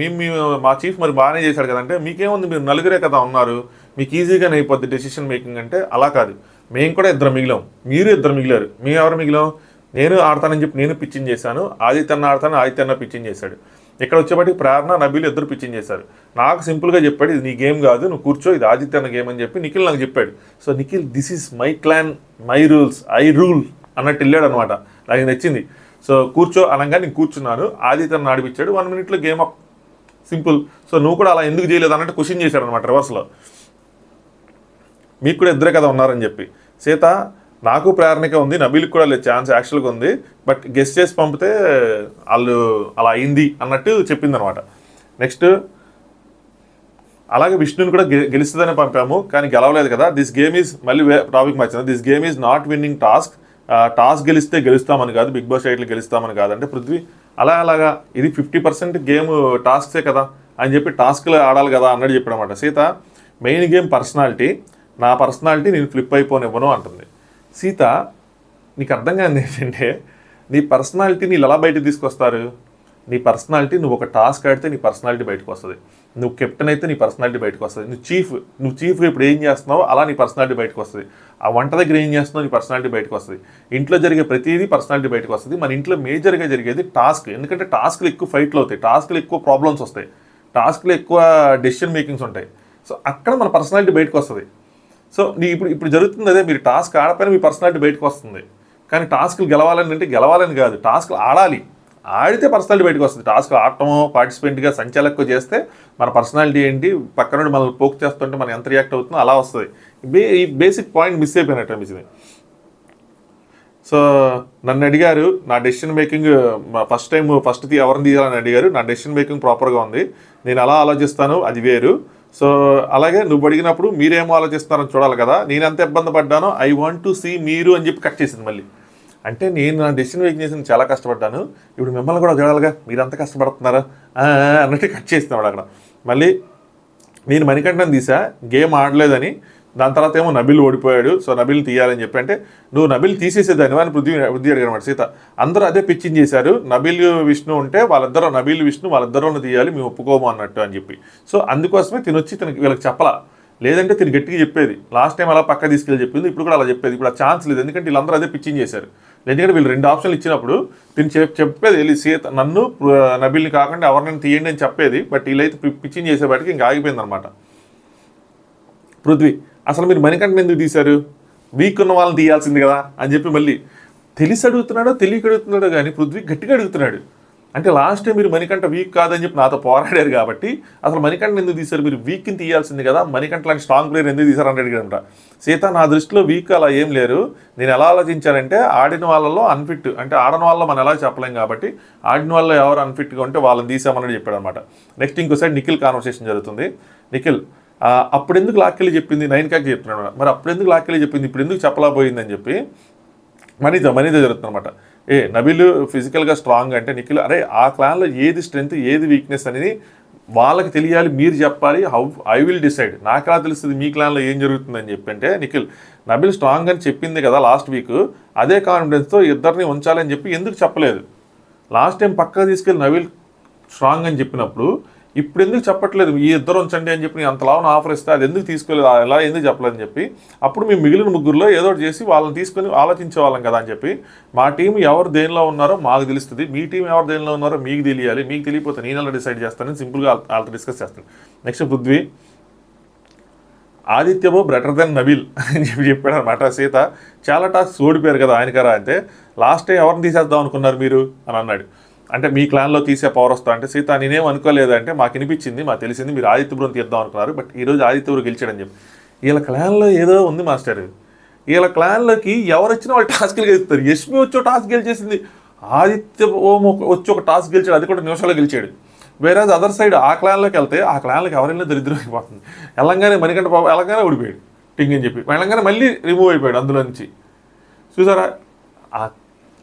మేము మా చీఫ్ మరి బాగానే చేశాడు కదంటే మీకేముంది మీరు నలుగురే కదా ఉన్నారు, మీకు ఈజీగానే అయిపోద్ది డెసిషన్ మేకింగ్ అంటే అలా కాదు, మేము కూడా ఇద్దరు మిగిలాం, మీరు ఇద్దరు మిగిలారు, మేము ఎవరు మిగిలాం, నేను ఆడతానని చెప్పి నేను పిచ్చింగ్ చేశాను, ఆదిత్యన్న ఆడతాను ఆదిత్యన్న పిచ్చింగ్ చేశాడు, ఇక్కడ వచ్చేప్పటికి ప్రేరణ నబీల్ ఇద్దరు పిచ్చింగ్ చేశారు. నాకు సింపుల్గా చెప్పాడు ఇది నీ గేమ్ కాదు నువ్వు కూర్చో, ఇది ఆదిత్యన్న గేమ్ అని చెప్పి నిఖిల్ నాకు చెప్పాడు. So Nikhil this is my clan my rules I rule అన్నట్టు వెళ్ళాడు అనమాట. నాకు నచ్చింది. సో కూర్చో అనగా నేను కూర్చున్నాను, ఆదిత్యన్న ఆడిపించాడు, 1 minute game up, simple. So నువ్వు కూడా అలా ఎందుకు చేయలేదు అన్నట్టు క్వశ్చన్ చేశాడు అనమాట రివర్స్లో. మీకు కూడా ఇద్దరే కదా ఉన్నారని చెప్పి. సీత నాకు ప్రేరణకే ఉంది, నబీల్కి కూడా లేదు ఛాన్స్ యాక్చువల్గా ఉంది, బట్ గెస్ట్ చేసి పంపితే వాళ్ళు అలా అయింది అన్నట్టు చెప్పింది అనమాట. నెక్స్ట్ అలాగే విష్ణుని కూడా గెలుస్తుందని పంపాము కానీ గెలవలేదు కదా. దిస్ గేమ్ ఈజ్ మళ్ళీ టాపిక్ మార్చింది. This game is not winnowing task, task గెలిస్తే గెలుస్తామని కాదు, బిగ్ బాస్ టైటిల్ గెలుస్తామని కాదు అంటే పృథ్వీ అలాగా ఇది 50% గేమ్ టాస్క్సే కదా అని చెప్పి టాస్క్లు ఆడాలి కదా అన్నట్టు చెప్పాడు అనమాట. సీత మెయిన్ గేమ్ పర్సనాలిటీ, నా పర్సనాలిటీ నేను ఫ్లిప్ అయిపోనివ్వను అంటుంది. సీత నీకు అర్థం కాదు ఏంటంటే నీ పర్సనాలిటీని ఎలా బయటకు తీసుకొస్తారు? నీ పర్సనాలిటీ, నువ్వు ఒక టాస్క్ ఆడితే నీ పర్సనాలిటీ బయటకు వస్తుంది, నువ్వు కెప్టెన్ అయితే నీ పర్సనాలిటీ బయటకు వస్తుంది, నువ్వు చీఫ్గా ఇప్పుడు ఏం చేస్తున్నావో అలా నీ పర్సనాలిటీ బయటకు వస్తుంది, ఆ వంట దగ్గర ఏం చేస్తున్నావు నీ పర్సనాలిటీ బయటకు వస్తుంది, ఇంట్లో జరిగే ప్రతిదీ పర్సనాలిటీ బయటకు వస్తుంది. మన ఇంట్లో మేజర్గా జరిగేది టాస్క్, ఎందుకంటే టాస్క్లు ఎక్కువ ఫైట్లు అవుతాయి, టాస్క్లు ఎక్కువ ప్రాబ్లమ్స్ వస్తాయి, టాస్క్లు ఎక్కువ డెసిషన్ మేకింగ్స్ ఉంటాయి. సో అక్కడ మన పర్సనాలిటీ బయటకు వస్తుంది. సో ఇప్పుడు జరుగుతుంది అదే, మీరు టాస్క్ ఆడపైన మీ పర్సనాలిటీ బయటకు వస్తుంది. కానీ టాస్క్లు గెలవాలని అంటే గెలవాలని కాదు, టాస్క్లు ఆడాలి, ఆడితే పర్సనాలిటీ బయటకు వస్తుంది. టాస్క్ ఆడటమో పార్టిసిపెంట్గా సంచాలకుగా చేస్తే మన పర్సనాలిటీ ఏంటి, పక్కన మనల్ని పోక్ చేస్తుంటే మనం ఎంత రియాక్ట్ అవుతుందో అలా వస్తుంది. ఈ బేసిక్ పాయింట్ మిస్ అయిపోయినట్టు అనిపించింది. సో నన్ను అడిగారు నా డెసిషన్ మేకింగ్ ఫస్ట్ ఎవరిని తీయాలని అడిగారు. నా డెసిషన్ మేకింగ్ ప్రాపర్గా ఉంది, నేను అలా ఆలోచిస్తాను, అది వేరు. సో అలాగే నువ్వు అడిగినప్పుడు మీరేమో ఆలోచిస్తారని చూడాలి కదా, నేను ఎంత ఇబ్బంది పడ్డానో ఐ వాంట్ టు సీ మీరు అని చెప్పి కట్ చేసింది మళ్ళీ. అంటే నేను నా డెసిషన్ మేకింగ్ చేసింది చాలా కష్టపడ్డాను, ఇప్పుడు మిమ్మల్ని కూడా చూడాలిగా మీరు అంత కష్టపడుతున్నారా అన్నట్టు కట్ చేస్తున్నాడు అక్కడ. మళ్ళీ నేను మణికంఠన్ తీసా గేమ్ ఆడలేదని, దాని తర్వాత ఏమో నబిల్ ఓడిపోయాడు, సో నబిల్ తీయాలని చెప్పి, అంటే నువ్వు నబిల్ తీసేసేదాన్ని అని పృథ్వీ అడిగారు అనమాట సీత. అందరూ అదే పిచ్చింగ్ చేశారు, నబిల్ విష్ణు ఉంటే నబిల్ విష్ణు వాళ్ళిద్దరిని తీయాలి, మేము ఒప్పుకోము అన్నట్టు అని చెప్పి. సో అందుకోసమే తినొచ్చి వీళ్ళకి చెప్పలా, లేదంటే తిని గట్టిగా చెప్పేది. లాస్ట్ టైం అలా పక్క తీసుకెళ్ళి చెప్పింది, ఇప్పుడు కూడా అలా చెప్పేది. ఇప్పుడు ఆ ఛాన్స్ లేదు, ఎందుకంటే వీళ్ళందరూ అదే పిచ్చింగ్ చేశారు. ఎందుకంటే వీళ్ళు 2 ఆప్షన్లు ఇచ్చినప్పుడు తిని చెప్పేది వెళ్ళి సీత నన్ను నబిల్ని కాకుండా ఎవరినైనా తీయండి అని చెప్పేది. బట్ వీళ్ళైతే పిచ్చింగ్ చేసేవాటికి ఇంకా ఆగిపోయింది అనమాట. పృథ్వీ అసలు మీరు మణికంఠన్ ఎందుకు తీశారు, వీక్ ఉన్న వాళ్ళని తీయాల్సింది కదా అని చెప్పి మళ్ళీ తెలిసి అడుగుతున్నాడో తెలియక అడుగుతున్నాడో కానీ పృథ్వీ గట్టిగా అడుగుతున్నాడు. అంటే లాస్ట్ టైం మీరు మణికంఠ వీక్ కాదని చెప్పి నాతో పోరాడారు కాబట్టి అసలు మణికంఠన్ ఎందుకు తీశారు, మీరు వీక్ని తీయాల్సింది కదా, మణికంఠ లాంటి స్ట్రాంగ్ ప్లేయర్ ఎందుకు తీశారు అని అడిగాడంట. సీత నా దృష్టిలో వీక్ అలా ఏం లేరు, నేను ఎలా ఆలోచించానంటే ఆడిన వాళ్ళలో అన్ఫిట్, అంటే ఆడని వాళ్ళలో మనం ఎలా చెప్పలేం కాబట్టి ఆడిన వాళ్ళలో ఎవరు అన్ఫిట్గా ఉంటే వాళ్ళని తీసామని చెప్పాడు అనమాట. నెక్స్ట్ ఇంకో సైడ్ నిఖిల్ కాన్వర్సేషన్ జరుగుతుంది. నిఖిల్ అప్పుడు ఎందుకు లాక్కెళ్ళి చెప్పింది, 9 చెప్తున్నాడు, మరి అప్పుడు ఎందుకు లాక్కెళ్ళి చెప్పింది, ఇప్పుడు ఎందుకు చెప్పలేకపోయిందని చెప్పి మనీతో జరుగుతుందన్నమాట. నబిల్ ఫిజికల్గా స్ట్రాంగ్ అంటే నిఖిల్ అరే ఆ క్లాన్లో ఏది స్ట్రెంగ్త్ ఏది వీక్నెస్ అనేది వాళ్ళకి తెలియాలి, మీరు చెప్పాలి, ఐ విల్ డిసైడ్, నాకు ఎలా తెలుస్తుంది మీ క్లాన్లో ఏం జరుగుతుందని చెప్పి. అంటే నిఖిల్ నబిల్ స్ట్రాంగ్ అని చెప్పింది కదా లాస్ట్ వీక్, అదే కాన్ఫిడెన్స్తో ఇద్దరిని ఉంచాలని చెప్పి ఎందుకు చెప్పలేదు, లాస్ట్ టైం పక్కా తీసుకెళ్ళి నబిల్ స్ట్రాంగ్ అని చెప్పినప్పుడు ఇప్పుడు ఎందుకు చెప్పట్లేదు, ఈ ఇద్దరు ఉంచండి అని చెప్పి అంతలా ఆఫర్ ఇస్తే అది ఎందుకు తీసుకోలేదు, అలా ఎందుకు చెప్పలేదని చెప్పి. అప్పుడు మేము మిగిలిన ముగ్గురులో ఏదో ఒకటి చేసి వాళ్ళని తీసుకొని ఆలోచించే వాళ్ళం కదా అని చెప్పి, మా టీం ఎవరు దేనిలో ఉన్నారో మాకు తెలుస్తుంది, మీ టీం ఎవరు దేనిలో ఉన్నారో మీకు తెలియాలి, మీకు తెలియకపోతే నేను ఎలా డిసైడ్ చేస్తానని సింపుల్గా వాళ్ళతో డిస్కస్ చేస్తాను. నెక్స్ట్ పృథ్వీ ఆదిత్యబో బెటర్ దెన్ నబిల్ అని చెప్పి చెప్పాడు అనమాట. సీత చాలా టాస్క్ ఓడిపోయారు కదా ఆయనకరా అంటే, లాస్ట్ టైం ఎవరిని తీసేద్దాం అనుకున్నారు మీరు అని అన్నాడు. అంటే మీ క్లాన్లో తీసే పవర్ వస్తా అంటే, సీత నేనేం అనుకోలేదంటే మాకు అనిపించింది, మాకు తెలిసింది మీరు ఆదిత్యపురం తీద్దాం అనుకున్నారు, బట్ ఈరోజు ఆదిత్యపురం గెలిచాడని చెప్పి. వీళ్ళ క్లాన్లో ఏదో ఉంది మాస్టర్, వీళ్ళ క్లాన్లోకి ఎవరు వచ్చినా వాళ్ళు టాస్క్లు గెలుస్తారు. యష్మి వచ్చి టాస్క్ గెలిచేసింది, ఆదిత్య ఓం వచ్చి ఒక టాస్క్ గెలిచాడు, అది కూడా నిమిషాల్లో గెలిచాడు. వేరే అదర్ సైడ్ ఆ క్లాన్లోకి వెళ్తే ఆ క్లాన్లోకి ఎవరైనా దరిద్రం అయిపోతుంది. వెళ్ళంగానే మణికంఠ బాబు వెళ్ళంగానే ఓడిపోయాడు టింగ్ అని చెప్పి, వెళ్ళంగానే మళ్ళీ రిమూవ్ అయిపోయాడు అందులో నుంచి. చూసారా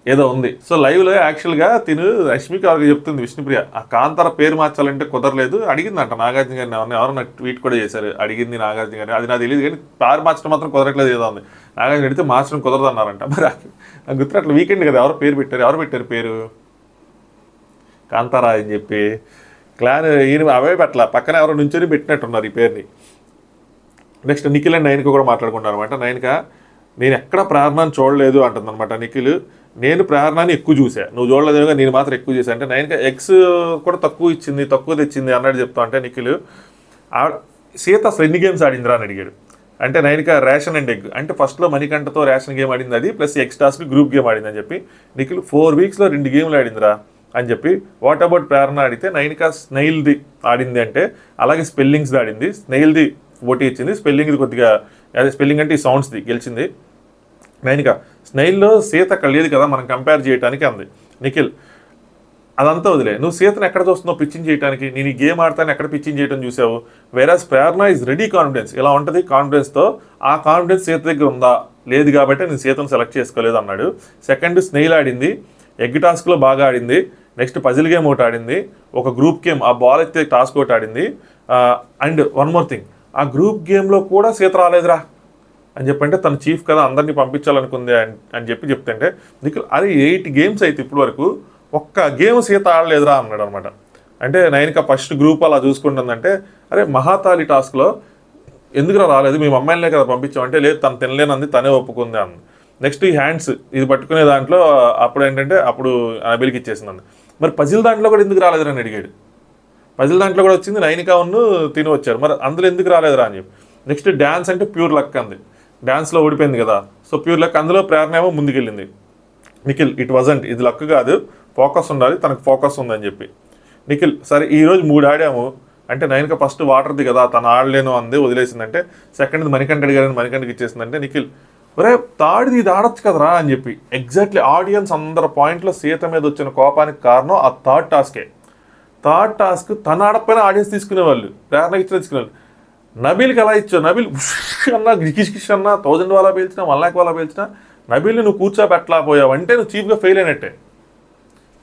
ఏదో ఉంది. సో లైవ్లో యాక్చువల్గా తిను రష్మికి ఎవరికి చెప్తుంది విష్ణుప్రియ, ఆ కాంతార పేరు మార్చాలంటే కుదరలేదు అడిగిందంట నాగార్జున గారిని, ఎవరు నాకు ట్వీట్ కూడా చేశారు, అడిగింది నాగార్జున గారిని, అది నాకు తెలియదు కానీ పేరు మార్చడం మాత్రం కుదరట్లేదు ఏదో ఉంది, నాగార్జున అడిగితే మార్చడం కుదరదు అన్నారంట. మరి నాకు గుర్తు అట్లా వీకెండ్ కదా ఎవరు పెట్టారు పేరు కాంతారా అని చెప్పి, క్లాన్ ఈయన అవే పెట్టాల పక్కన ఎవరో నుంచొని పెట్టినట్టున్నారు ఈ పేరుని. నెక్స్ట్ నిఖిల్ అండ్ నయనిక కూడా మాట్లాడుకుంటారు అనమాట. నయనిక నేను ఎక్కడ ప్రేరణను చూడలేదు అంటుందన్నమాట. నిఖిల్ నేను ప్రేరణని ఎక్కువ చూసా, నువ్వు చూడలేదు నేను మాత్రం ఎక్కువ చూసా అంటే, నయనిక ఎగ్స్ కూడా తక్కువ తెచ్చింది అన్నట్టు చెప్తా అంటే, నిఖిల్ సీత అసలు ఎన్ని గేమ్స్ ఆడిందిరా అని అడిగాడు. అంటే నయనిక రేషన్ అండ్ ఎగ్ అంటే ఫస్ట్లో మణికంఠతో రేషన్ గేమ్ ఆడింది, అది ప్లస్ ఎక్స్ట్రాస్కి గ్రూప్ గేమ్ ఆడింది అని చెప్పి. నిఖిల్ 4 వీక్స్లో 2 గేమ్లు ఆడిందిరా అని చెప్పి. వాట్ అబౌట్ ప్రేరణ అడిగితే, నయనిక స్నెయిల్ది ఆడింది అంటే, అలాగే స్పెల్లింగ్స్ది ఆడింది, స్నెయిల్ది పోటీ ఇచ్చింది, స్పెల్లింగ్ది కొద్దిగా అదే స్పెల్లింగ్ అంటే ఈ సౌండ్స్ది గెలిచింది. నయనిక స్నెయిల్లో సీత అక్కడ లేదు కదా మనం కంపేర్ చేయడానికి అంది. నిఖిల్ అదంతా వదిలే, నువ్వు సీతను ఎక్కడ చూస్తున్నావు పిచ్చింగ్ చేయడానికి, నేను ఈ గేమ్ ఆడతాను ఎక్కడ పిచ్చింగ్ చేయడం చూసావు, వేరాస్ ప్రేరణ ఈజ్ రెడీ కాన్ఫిడెన్స్, ఇలా ఉంటుంది కాన్ఫిడెన్స్తో, ఆ కాన్ఫిడెన్స్ సీత దగ్గర ఉందా, లేదు కాబట్టి నేను సీతను సెలెక్ట్ చేసుకోలేదు అన్నాడు. సెకండ్ స్నెయిల్ ఆడింది, ఎగ్ టాస్క్లో బాగా ఆడింది, నెక్స్ట్ పజిల్ గేమ్ ఒకటి ఆడింది, ఒక గ్రూప్ గేమ్ ఆ బాల్ ఎత్తే టాస్క్ ఒకటి ఆడింది, అండ్ వన్ మోర్ థింగ్ ఆ గ్రూప్ గేమ్లో కూడా సీత రాలేదురా, అని చెప్పంటే తన చీఫ్ కదా అందరినీ పంపించాలనుకుంది అని చెప్తుంటే నిఖిల్ అరే 8 గేమ్స్ అయితే ఇప్పటి వరకు ఒక్క గేమ్ సీత ఆడలేదురా అన్నాడు అనమాట. అంటే నైన్కా ఫస్ట్ గ్రూప్ అలా చూసుకుంటుందంటే అరే మహాతాలి టాస్క్లో ఎందుకురా రాలేదు, మేము అమ్మాయిలనే కదా పంపించామంటే లేదు తను తినలేనంది తనే ఒప్పుకుంది అంది. నెక్స్ట్ ఈ హ్యాండ్స్ ఇది పట్టుకునే దాంట్లో అప్పుడు ఏంటంటే అప్పుడు నబీల్కి ఇచ్చేసింది. మరి పజిల్ దాంట్లో కూడా ఎందుకు రాలేదురా అని అడిగాడు. పజిల్ దాంట్లో కూడా వచ్చింది నైనికాను తిని వచ్చారు, మరి అందులో ఎందుకు రాలేదురా అని చెప్పి. నెక్స్ట్ డ్యాన్స్ అంటే ప్యూర్ లక్ అంది, డ్యాన్స్లో ఓడిపోయింది కదా, సో ప్యూర్ లక్. అందులో ప్రేరణ ఏమో ముందుకెళ్ళింది. నిఖిల్ ఇట్ వాజంట్, ఇది లక్ కాదు, ఫోకస్ ఉండాలి, తనకు ఫోకస్ ఉందని చెప్పి. నిఖిల్ సరే ఈరోజు 3 ఆడాము అంటే నైన్కా ఫస్ట్ వాటర్ది కదా తను ఆడలేను అంది వదిలేసిందంటే, సెకండ్ మణికంఠ అడిగారని మణికంఠకి ఇచ్చేసిందంటే నిఖిల్ ఒరే థర్డ్ది ఇది ఆడొచ్చు కదరా అని చెప్పి. ఎగ్జాక్ట్లీ ఆడియన్స్ అందరి పాయింట్లో సీత మీద వచ్చిన కోపానికి కారణం ఆ థర్డ్ టాస్కే. థర్డ్ టాస్క్ తను ఆడకపోయినా ఆడియన్స్ తీసుకునేవాళ్ళు, ప్రేరణకి ఇచ్చిన తీసుకునేవాళ్ళు. నబీల్కి ఎలా ఇచ్చావు, నబీల్ అన్నా గిష్ అన్నా 1000 వాళ్ళ పేల్చినా 1 lakh వాళ్ళ పేల్చినా నబీల్ని నువ్వు కూర్చోబెట్టలేకపోయావు అంటే నువ్వు చీఫ్గా ఫెయిల్ అయినట్టే.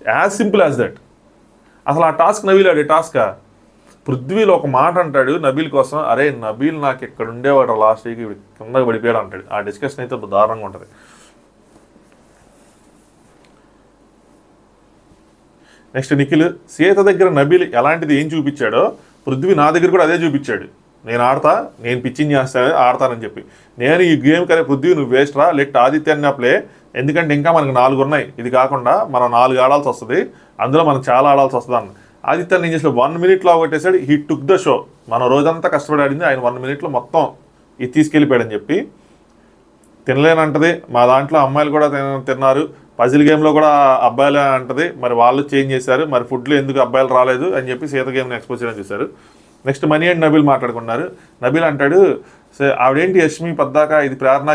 As simple as that. అసలు ఆ టాస్క్ నబీల్ ఆడే టాస్కా. పృథ్వీలో ఒక మాట అంటాడు నబీల్ కోసం, అరే నబీల్ నాకు ఇక్కడ ఉండేవాడు లాస్ట్ వీక్ కిందకి పడిపోయాడు అంటాడు. ఆ డిస్కషన్ అయితే దారుణంగా ఉంటుంది. నెక్స్ట్ నిఖిల్ సీత దగ్గర నబీల్ ఎలాంటిది ఏం చూపించాడో పృథ్వీ నా దగ్గర కూడా అదే చూపించాడు. నేను ఆడతా, నేను పిచ్చింగ్ చేస్తాను ఆడతానని చెప్పి. నేను ఈ గేమ్ కరే పృథ్వీ నువ్వు వేస్ట్ రా, లెట్ ఆదిత్య అన్న ప్లే, ఎందుకంటే ఇంకా మనకు 4 ఉన్నాయి, ఇది కాకుండా మనం 4 ఆడాల్సి వస్తుంది, అందులో మనం చాలా ఆడాల్సి వస్తుంది అన్న. ఆదిత్య ఏం చేసాడు 1 minute కొట్టేశాడు, హీ టుక్ ద షో. మనం రోజంతా కష్టపడి ఆడింది ఆయన 1 minute మొత్తం ఇది తీసుకెళ్ళిపోయాడని చెప్పి. తినలేనంటది, మా దాంట్లో అమ్మాయిలు కూడా తిన్నారు, పజిల్ గేమ్లో కూడా అబ్బాయిలే అంటది, మరి వాళ్ళు చేంజ్ చేశారు, మరి ఫుడ్లో ఎందుకు అబ్బాయిలు రాలేదు అని చెప్పి సీత గేమ్ని ఎక్స్పోజ్ చేయడం చూశారు. నెక్స్ట్ మనీ అండ్ నబీల్ మాట్లాడుకున్నారు. నబీల్ అంటాడు ఆవిడేంటి యష్మి పద్దాక ఇది ప్రేరణ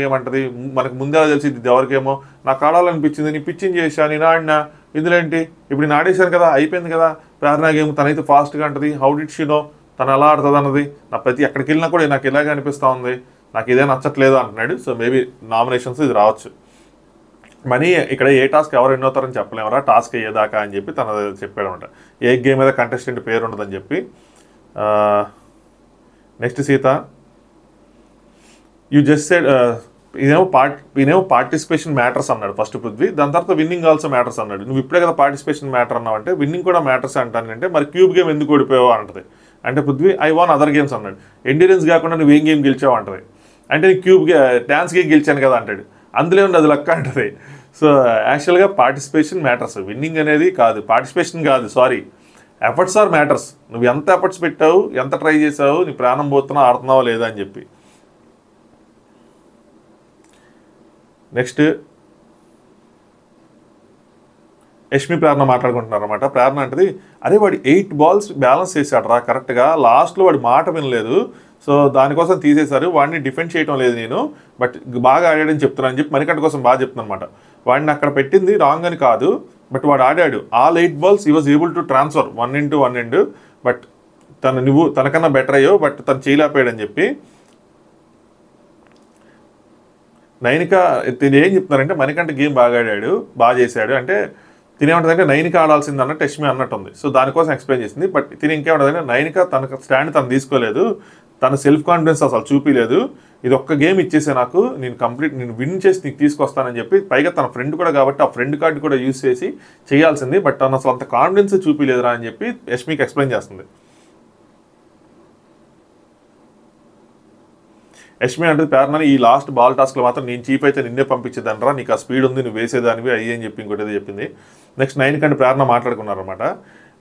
గేమ్ అంటది, మనకు ముందే తెలిసి ఇది ఎవరికేమో, నాకు ఆడాలనిపించింది, నీ పిచ్చింగ్ చేశా, నేను ఆడినా, ఇందులో ఏంటి ఇప్పుడు నేను ఆడేశాను కదా అయిపోయింది కదా, ప్రేరణ గేమ్ తనైతే ఫాస్ట్గా అంటది, హౌ డిడ్ షీ నో తను ఎలా ఆడుతుంది అన్నది, నా ప్రతి ఎక్కడికి వెళ్ళినా కూడా నాకు ఇలాగే అనిపిస్తూ ఉంది, నాకు ఇదే నచ్చట్లేదు అంటున్నాడు. సో మేబీ నామినేషన్స్ ఇది రావచ్చు. మనీ ఇక్కడ ఏ టాస్క్ ఎవరు ఎన్నో అవుతారని చెప్పలేమరా, టాస్క్ అయ్యేదాకా అని చెప్పి తన చెప్పాడు అనమాట. ఏ గేమ్ మీద కంటెస్టెంట్ పేరు ఉండదని చెప్పి. Next Sita you just said ఇదేమో పార్టిసిపేషన్ మ్యాటర్స్ అన్నాడు ఫస్ట్ పృథ్వీ, దాని తర్వాత విన్నింగ్ ఆల్సో మ్యాటర్స్ అన్నాడు. నువ్వు ఇప్పుడే కదా పార్టిసిపేషన్ మ్యాటర్ అన్నావు అంటే విన్నింగ్ కూడా మ్యాటర్స్ అంటానంటే మరి క్యూబ్ గేమ్ ఎందుకు ఓడిపోయావు అంటది. అంటే Prithvi I won other games అన్నాడు. ఎండ్యూరెన్స్ కాకుండా నువ్వు ఏం గేమ్ గెలిచావు అంటది. అంటే క్యూబ్ డ్యాన్స్ గేమ్ గెలిచాను కదా అంటాడు. అందులో ఉంది అది లక్క అంటది. సో యాక్చువల్గా పార్టిసిపేషన్ మ్యాటర్స్, విన్నింగ్ అనేది కాదు, పార్టిసిపేషన్ కాదు, సారీ, ఎఫర్ట్స్ ఆర్ మ్యాటర్స్. నువ్వు ఎంత ఎఫర్ట్స్ పెట్టావు, ఎంత ట్రై చేసావు, నీ ప్రాణం పోతున్నావు ఆడుతున్నావా లేదా అని చెప్పి. నెక్స్ట్ యష్మి ప్రేరణ మాట్లాడుకుంటున్నారు అనమాట. ప్రేరణ అంటది అరే వాడు 8 balls బ్యాలెన్స్ చేశాడు రా కరెక్ట్గా, లాస్ట్లో వాడి మాట వినలేదు, సో దానికోసం తీసేశారు, వాడిని డిఫెండ్ చేయడం లేదు నేను, బట్ బాగా ఆడాడని చెప్తున్నాను అని చెప్పి మణికంఠ కోసం బాగా చెప్తున్నాను అనమాట. వాడిని అక్కడ పెట్టింది రాంగ్ అని కాదు, బట్ వాడు ఆడాడు all 8 balls he was able to transfer 1 into 1 but నువ్వు తనకన్నా బెటర్ అయ్యో, బట్ తను చేయలేకపోయాడని చెప్పి. నైనిక తిని ఏం చెప్తున్నారంటే మణికంఠ గేమ్ బాగా ఆడాడు, బాగా చేశాడు అంటే తినేమంటుందంటే నైనిక ఆడాల్సింది అన్నట్టు యష్మి అన్నట్టు ఉంది. సో దానికోసం ఎక్స్ప్లెయిన్ చేసింది. బట్ తిని ఇంకేమంటుందంటే నైనిక తన స్టాండ్ తను తీసుకోలేదు, తన సెల్ఫ్ కాన్ఫిడెన్స్ అసలు చూపించలేదు, ఇది ఒక్క గేమ్ ఇచ్చేసే నాకు, నేను విన్ చేసి నీకు తీసుకొస్తానని చెప్పి, పైగా తన ఫ్రెండ్ కూడా కాబట్టి ఆ ఫ్రెండ్ కార్డు కూడా యూజ్ చేసి చేయాల్సింది, బట్ తను అసలు అంత కాన్ఫిడెన్స్ చూపించలేదురా అని చెప్పి యష్మికి ఎక్స్ప్లెయిన్ చేస్తుంది. యష్మి అంటే ప్రేరణని ఈ లాస్ట్ బాల్ టాస్క్లో మాత్రం నేను చీఫ్ అయితే నిన్నే పంపించేదానరా, నీకు ఆ స్పీడ్ ఉంది, నువ్వు వేసేదానివి అయ్యి అని చెప్పి ఇంకోటి చెప్పింది. నెక్స్ట్ 9 కంటే ప్రేరణ మాట్లాడుకున్నారనమాట.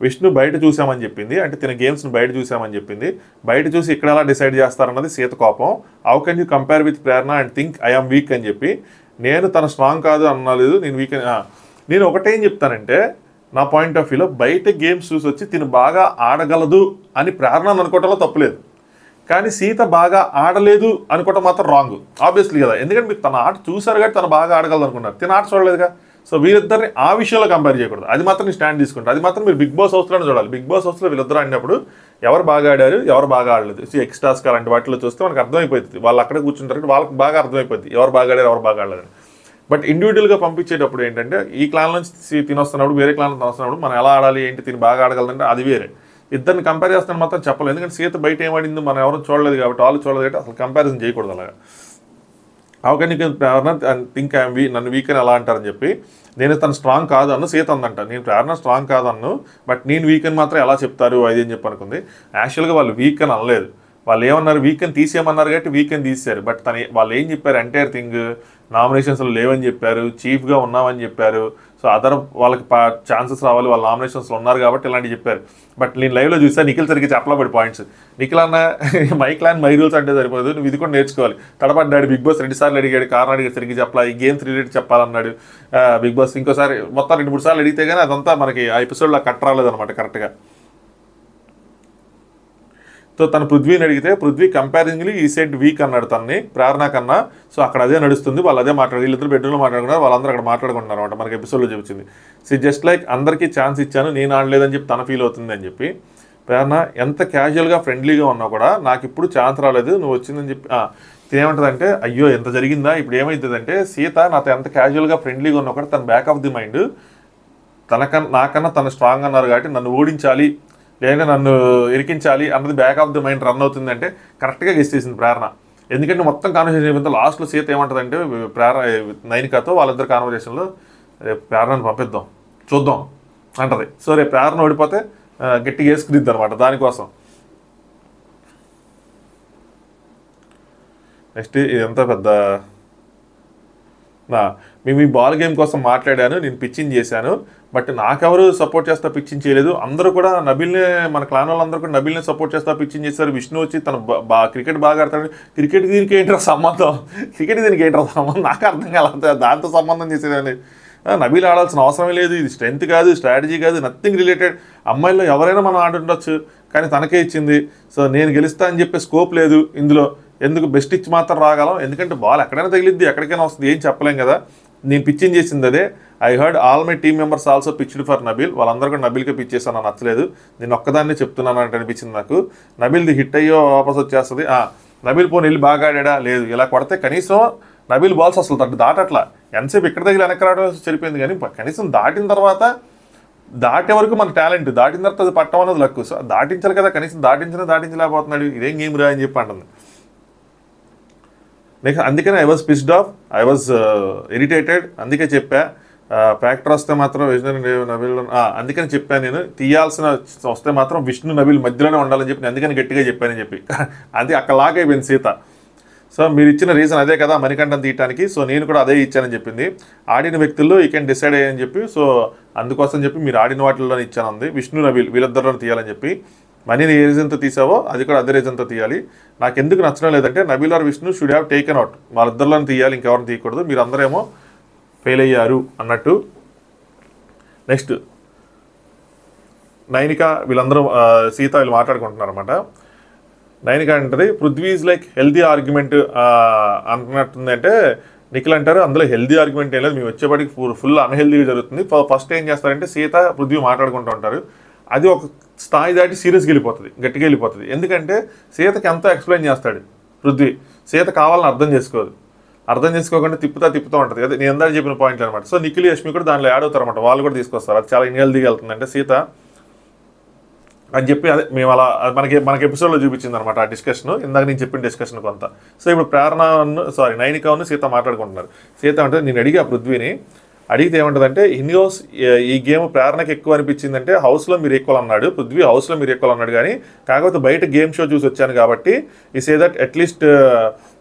విష్ణు బయట చూసామని చెప్పింది, అంటే తిన గేమ్స్ని బయట చూసామని చెప్పింది. బయట చూసి ఇక్కడ ఎలా డిసైడ్ చేస్తారన్నది సీత కోపం. How can you compare with Prerana and think I'm week అని చెప్పి. నేను తన స్ట్రాంగ్ కాదు అనలేదు, నేను వీక్ నేను ఒకటేం చెప్తానంటే నా పాయింట్ ఆఫ్ వ్యూలో బయట గేమ్స్ చూసి వచ్చి తిను బాగా ఆడగలదు అని ప్రేరణ అనుకోవటంలో తప్పులేదు, కానీ సీత బాగా ఆడలేదు అనుకోవటం మాత్రం రాంగ్ ఆబ్వియస్లీ కదా, ఎందుకంటే మీరు తన ఆట చూసారు కాబట్టి తను బాగా ఆడగలదు అనుకున్నారు, తిన ఆట చూడలేదుగా. సో వీళ్ళిద్దరిని ఆ విషయంలో కంపేర్ చేయకూడదు, అది మాత్రం నేను స్టాండ్ తీసుకుంటాను. అది మాత్రం మీరు బిగ్ బాస్ హౌస్లోనే చూడాలి. బిగ్ బాస్ హౌస్లో వీళ్ళిద్దరు ఆడినప్పుడు ఎవరు బాగా ఆడారు, ఎవరు బాగా ఆడలేదు, ఎక్స్ టాస్క్ అలాంటి వాటిలో చూస్తే మనకు అర్థమైపోతుంది, వాళ్ళు అక్కడే కూర్చుంటారు, వాళ్ళకి బాగా అర్థమైపోతుంది ఎవరు బాగా ఆడారు ఎవరు బాగా ఆడలేదు. బట్ ఇండివిజువల్గా పంపించేటప్పుడు ఏంటంటే ఈ క్లాన్ నుంచి తినొస్తున్నప్పుడు వేరే క్లాన్ వస్తున్నప్పుడు మనం ఎలా ఆడాలి ఏంటి, తిని బాగా ఆడగలదంటే అది వేరే. ఇద్దరిని కంపేర్ చేస్తాను మాత్రం చెప్పలేదు, ఎందుకంటే సీత బయట ఏమాడిందో మనం ఎవరు చూడలేదు కాబట్టి, వాళ్ళు చూడలేదు కాబట్టి అసలు కంపారిజన్ చేయకూడదు అలాగా. అవన్నీ థింక్ నన్ను వీక్ అని ఎలా అంటారని చెప్పి, నేను తను స్ట్రాంగ్ కాదు అన్ను, సీత అందంట నేను ప్రేరణ స్ట్రాంగ్ కాదన్ను, బట్ నేను వీక్ అని మాత్రం ఎలా చెప్తారు అది అని చెప్పి అనుకుంది. యాక్చువల్గా వాళ్ళు వీక్ అని అనలేదు, వాళ్ళు ఏమన్నారు వీక్ అని తీసేయమన్నారు కాబట్టి వీక్ అని తీశారు. బట్ వాళ్ళు ఏం చెప్పారు, ఎంటైర్ థింగ్ నామినేషన్స్లో లేవని చెప్పారు, చీఫ్గా ఉన్నామని చెప్పారు. సో అదర్ వాళ్ళకి ఛాన్సెస్ రావాలి, వాళ్ళ నామినేషన్స్లో ఉన్నారు కాబట్టి ఇలాంటివి చెప్పారు. బట్ నేను లైవ్లో చూసాను నిఖిల్ సరిగ్గా చెప్పలబడి పాయింట్స్. నిఖిల్ అన్న మై రూల్స్ అంటే సరిపోదు, నువ్వు ఇది కూడా నేర్చుకోవాలి. తడబడ్డాడు బిగ్ బాస్ 2 సార్లు అడిగాడు, కారణం అడిగాడు సరిగ్గా చెప్పాలి, ఈ గేమ్స్ రిలేటెడ్ చెప్పాలన్నాడు బిగ్ బాస్. ఇంకోసారి మొత్తం 2-3 సార్లు అడిగితే కానీ అదంతా మనకి ఆ ఎపిసోడ్లో కట్ రాలేదన్నమాట కరెక్ట్గా. సో తను పృథ్వీని అడిగితే పృథ్వీ కంపారిజన్లీ ఈ సెట్ వీక్ అన్నాడు తనని ప్రేరణ కన్నా. సో అక్కడ అదే నడుస్తుంది, వాళ్ళు అదే మాట్లాడారు, వీళ్ళిద్దరు బెడ్రూమ్లో మాట్లాడుకున్నారు, వాళ్ళందరూ అక్కడ మాట్లాడుకుంటున్నారు అనమాట మనకి ఎపిసోడ్లో చూపించింది. సో జస్ట్ లైక్ అందరికీ ఛాన్స్ ఇచ్చాను, నేను ఆడలేదని చెప్పి తన ఫీల్ అవుతుంది అని చెప్పి. ప్రేరణ ఎంత క్యాజువల్గా ఫ్రెండ్లీగా ఉన్నా కూడా నాకు ఇప్పుడు ఛాన్స్ రాలేదు, నువ్వు వచ్చిందని చెప్పి ఏమంటుందంటే అయ్యో ఎంత జరిగిందా, ఇప్పుడు ఏమవుతుందంటే సీత నాతో ఎంత క్యాజువల్గా ఫ్రెండ్లీగా ఉన్నా కూడా తన బ్యాక్ ఆఫ్ ది మైండ్ నాకన్నా తను స్ట్రాంగ్ అన్నారు కాబట్టి నన్ను ఓడించాలి లేదంటే నన్ను ఇరికించాలి అన్నది back of the mind run అవుతుందంటే కరెక్ట్గా గెస్ చేసింది ప్రేరణ. ఎందుకంటే మొత్తం కాన్వర్సేషన్ అయిపోయింది, లాస్ట్లో సీత ఏమంటుందంటే నైనికాతో వాళ్ళిద్దరు కాన్వర్సేషన్లో రేపు ప్రేరణను పంపిద్దాం చూద్దాం అంటది. సో రేపు ప్రేరణ ఓడిపోతే గట్టిగా వేసుకునిద్ది అనమాట దానికోసం. నెక్స్ట్ ఇదంతా పెద్ద మేము ఈ బాల్ గేమ్ కోసం మాట్లాడాను, నేను పిచ్చింగ్ చేశాను, బట్ నాకెవరు సపోర్ట్ చేస్తా పిచ్చింగ్ చేయలేదు, అందరూ కూడా నబిల్నే మన క్లాన్ వాళ్ళందరూ కూడా నబిల్నే సపోర్ట్ చేస్తా పిచ్చింగ్ చేస్తారు. విష్ణు వచ్చి తను క్రికెట్ బాగా ఆడతాడు, క్రికెట్ దీనికి ఏంట్రా సంబంధం, క్రికెట్ దీనికి ఏంట్రా సంబంధం నాకు అర్థం కాలేదు, దాంతో సంబంధం చేసేదాన్ని. నబిల్ ఆడాల్సిన అవసరమే లేదు, ఇది స్ట్రెంత్ కాదు స్ట్రాటజీ కాదు నథింగ్ రిలేటెడ్, అమ్మాయిల్లో ఎవరైనా మనం ఆడుండొచ్చు కానీ తనకే ఇచ్చింది. సో నేను గెలుస్తా అని చెప్పే స్కోప్ లేదు ఇందులో, ఎందుకు బెస్ట్ ఇచ్చి మాత్రం రాగలం, ఎందుకంటే బాల్ ఎక్కడైనా తగిలిద్ది ఎక్కడికైనా వస్తుంది ఏం చెప్పలేం కదా. నేను పిచ్చింగ్ చేసింది అదే. I heard all my team members also pitched for Nabil, వాళ్ళందరూ కూడా నబిల్కి పిచ్ చేస్తాను, నాకు నచ్చలేదు, నేను ఒక్కదాన్ని చెప్తున్నాను అంటే అనిపించింది నాకు. నబిల్ది హిట్ అయ్యో వాపస్ వచ్చేస్తుంది, నబిల్ పోనీ వెళ్ళి బాగా ఆడా లేదు, ఇలా కొడితే కనీసం నబిల్ బాల్స్ అసలు దాటట్లా, ఎంతసేపు ఇక్కడ దగ్గర వెనక్కి రావడం సరిపోయింది కానీ కనీసం దాటిన తర్వాత దాటే వరకు మన టాలెంట్, దాటిన తర్వాత అది పట్టం అనేది లక్కు. సో దాటించాలి కదా, కనీసం దాటించలేకపోతున్నాడు, ఇదేం గేమ్ రా అని చెప్పి అంటుంది. నెక్స్ట్ అందుకనే I was pissed off, I was irritated, అందుకే చెప్పా ఫ్యాక్టర్ వస్తే మాత్రం విష్ణు నబిల్ అందుకని చెప్పాను నేను, తీయాల్సిన వస్తే మాత్రం విష్ణు నబిల్ మధ్యలోనే ఉండాలని చెప్పి అందుకని గట్టిగా చెప్పానని చెప్పి అది అక్కడ లాక్ అయిపోయింది సీత. సో మీరు ఇచ్చిన రీజన్ అదే కదా మణికంఠను తీయటానికి, సో నేను కూడా అదే ఇచ్చానని చెప్పింది. ఆడిన వ్యక్తుల్లో ఈ కెన్ డిసైడ్ అయ్యని చెప్పి, సో అందుకోసం చెప్పి మీరు ఆడిన వాటిల్లోనే ఇచ్చానంది, విష్ణు నబిల్ వీళ్ళిద్దరిలో తీయాలని చెప్పి. మనీని ఏ రీజన్తో తీసావో అది కూడా అదే రీజన్తో తీయాలి. నాకు ఎందుకు నచ్చడం లేదంటే Nabeel or Vishnu should have taken out, వాళ్ళిద్దరిలో తీయాలి, ఇంకెవరిని తీయకూడదు, మీరు అందరేమో ఫెయిల్ అయ్యారు అన్నట్టు. నెక్స్ట్ నైనిక వీళ్ళందరూ సీత వీళ్ళు మాట్లాడుకుంటున్నారు అనమాట. నైనిక అంటది Prithvi is like healthy argument అంటున్నట్టుందంటే నిఖిల్ అంటారు అందులో హెల్దీ ఆర్గ్యుమెంట్ ఏం లేదు, మేము వచ్చేప్పటికి ఫుల్ అన్హెల్దీగా జరుగుతుంది. ఫస్ట్ ఏం చేస్తారంటే సీత పృథ్వీ మాట్లాడుకుంటూ ఉంటారు, అది ఒక స్థాయి దాటి సీరియస్గా వెళ్ళిపోతుంది, గట్టిగా వెళ్ళిపోతుంది. ఎందుకంటే సీతకి ఎంతో ఎక్స్ప్లెయిన్ చేస్తాడు పృథ్వీ, సీత కావాలని అర్థం చేసుకోదు, అర్థం చేసుకోకుండా తిప్పుతూ ఉంటుంది కదా, నేను ఎందాక చెప్పిన పాయింట్లు అనమాట. సో నిఖిల్ యష్మి కూడా దాంట్లో యాడ్ అవుతారు అనమాట, వాళ్ళు కూడా తీసుకొస్తారు, అది చాలా ఇన్హెల్దీగా వెళ్తుందంటే సీత అని చెప్పి అదే మేము అలా మనకి ఎపిసోడ్లో చూపించింది అనమాట ఆ డిస్కషన్, ఇందాక నేను చెప్పిన డిస్కషన్ కొంత. సో ఇప్పుడు నైనికను సీత మాట్లాడుకుంటున్నారు. సీత అంటే నేను అడిగా పృథ్వీని, అడిగితే ఏమంటుందంటే ఇన్యోస్ ఈ గేమ్ ప్రేరణకి ఎక్కువ అనిపించిందంటే హౌస్లో మీరు ఈక్వల్ అన్నాడు, పృథ్వీ హౌస్లో మీరు ఈక్వల్ అన్నాడు, కానీ కాకపోతే బయట గేమ్ షో చూసి వచ్చాను కాబట్టి ఈ సే దట్ అట్లీస్ట్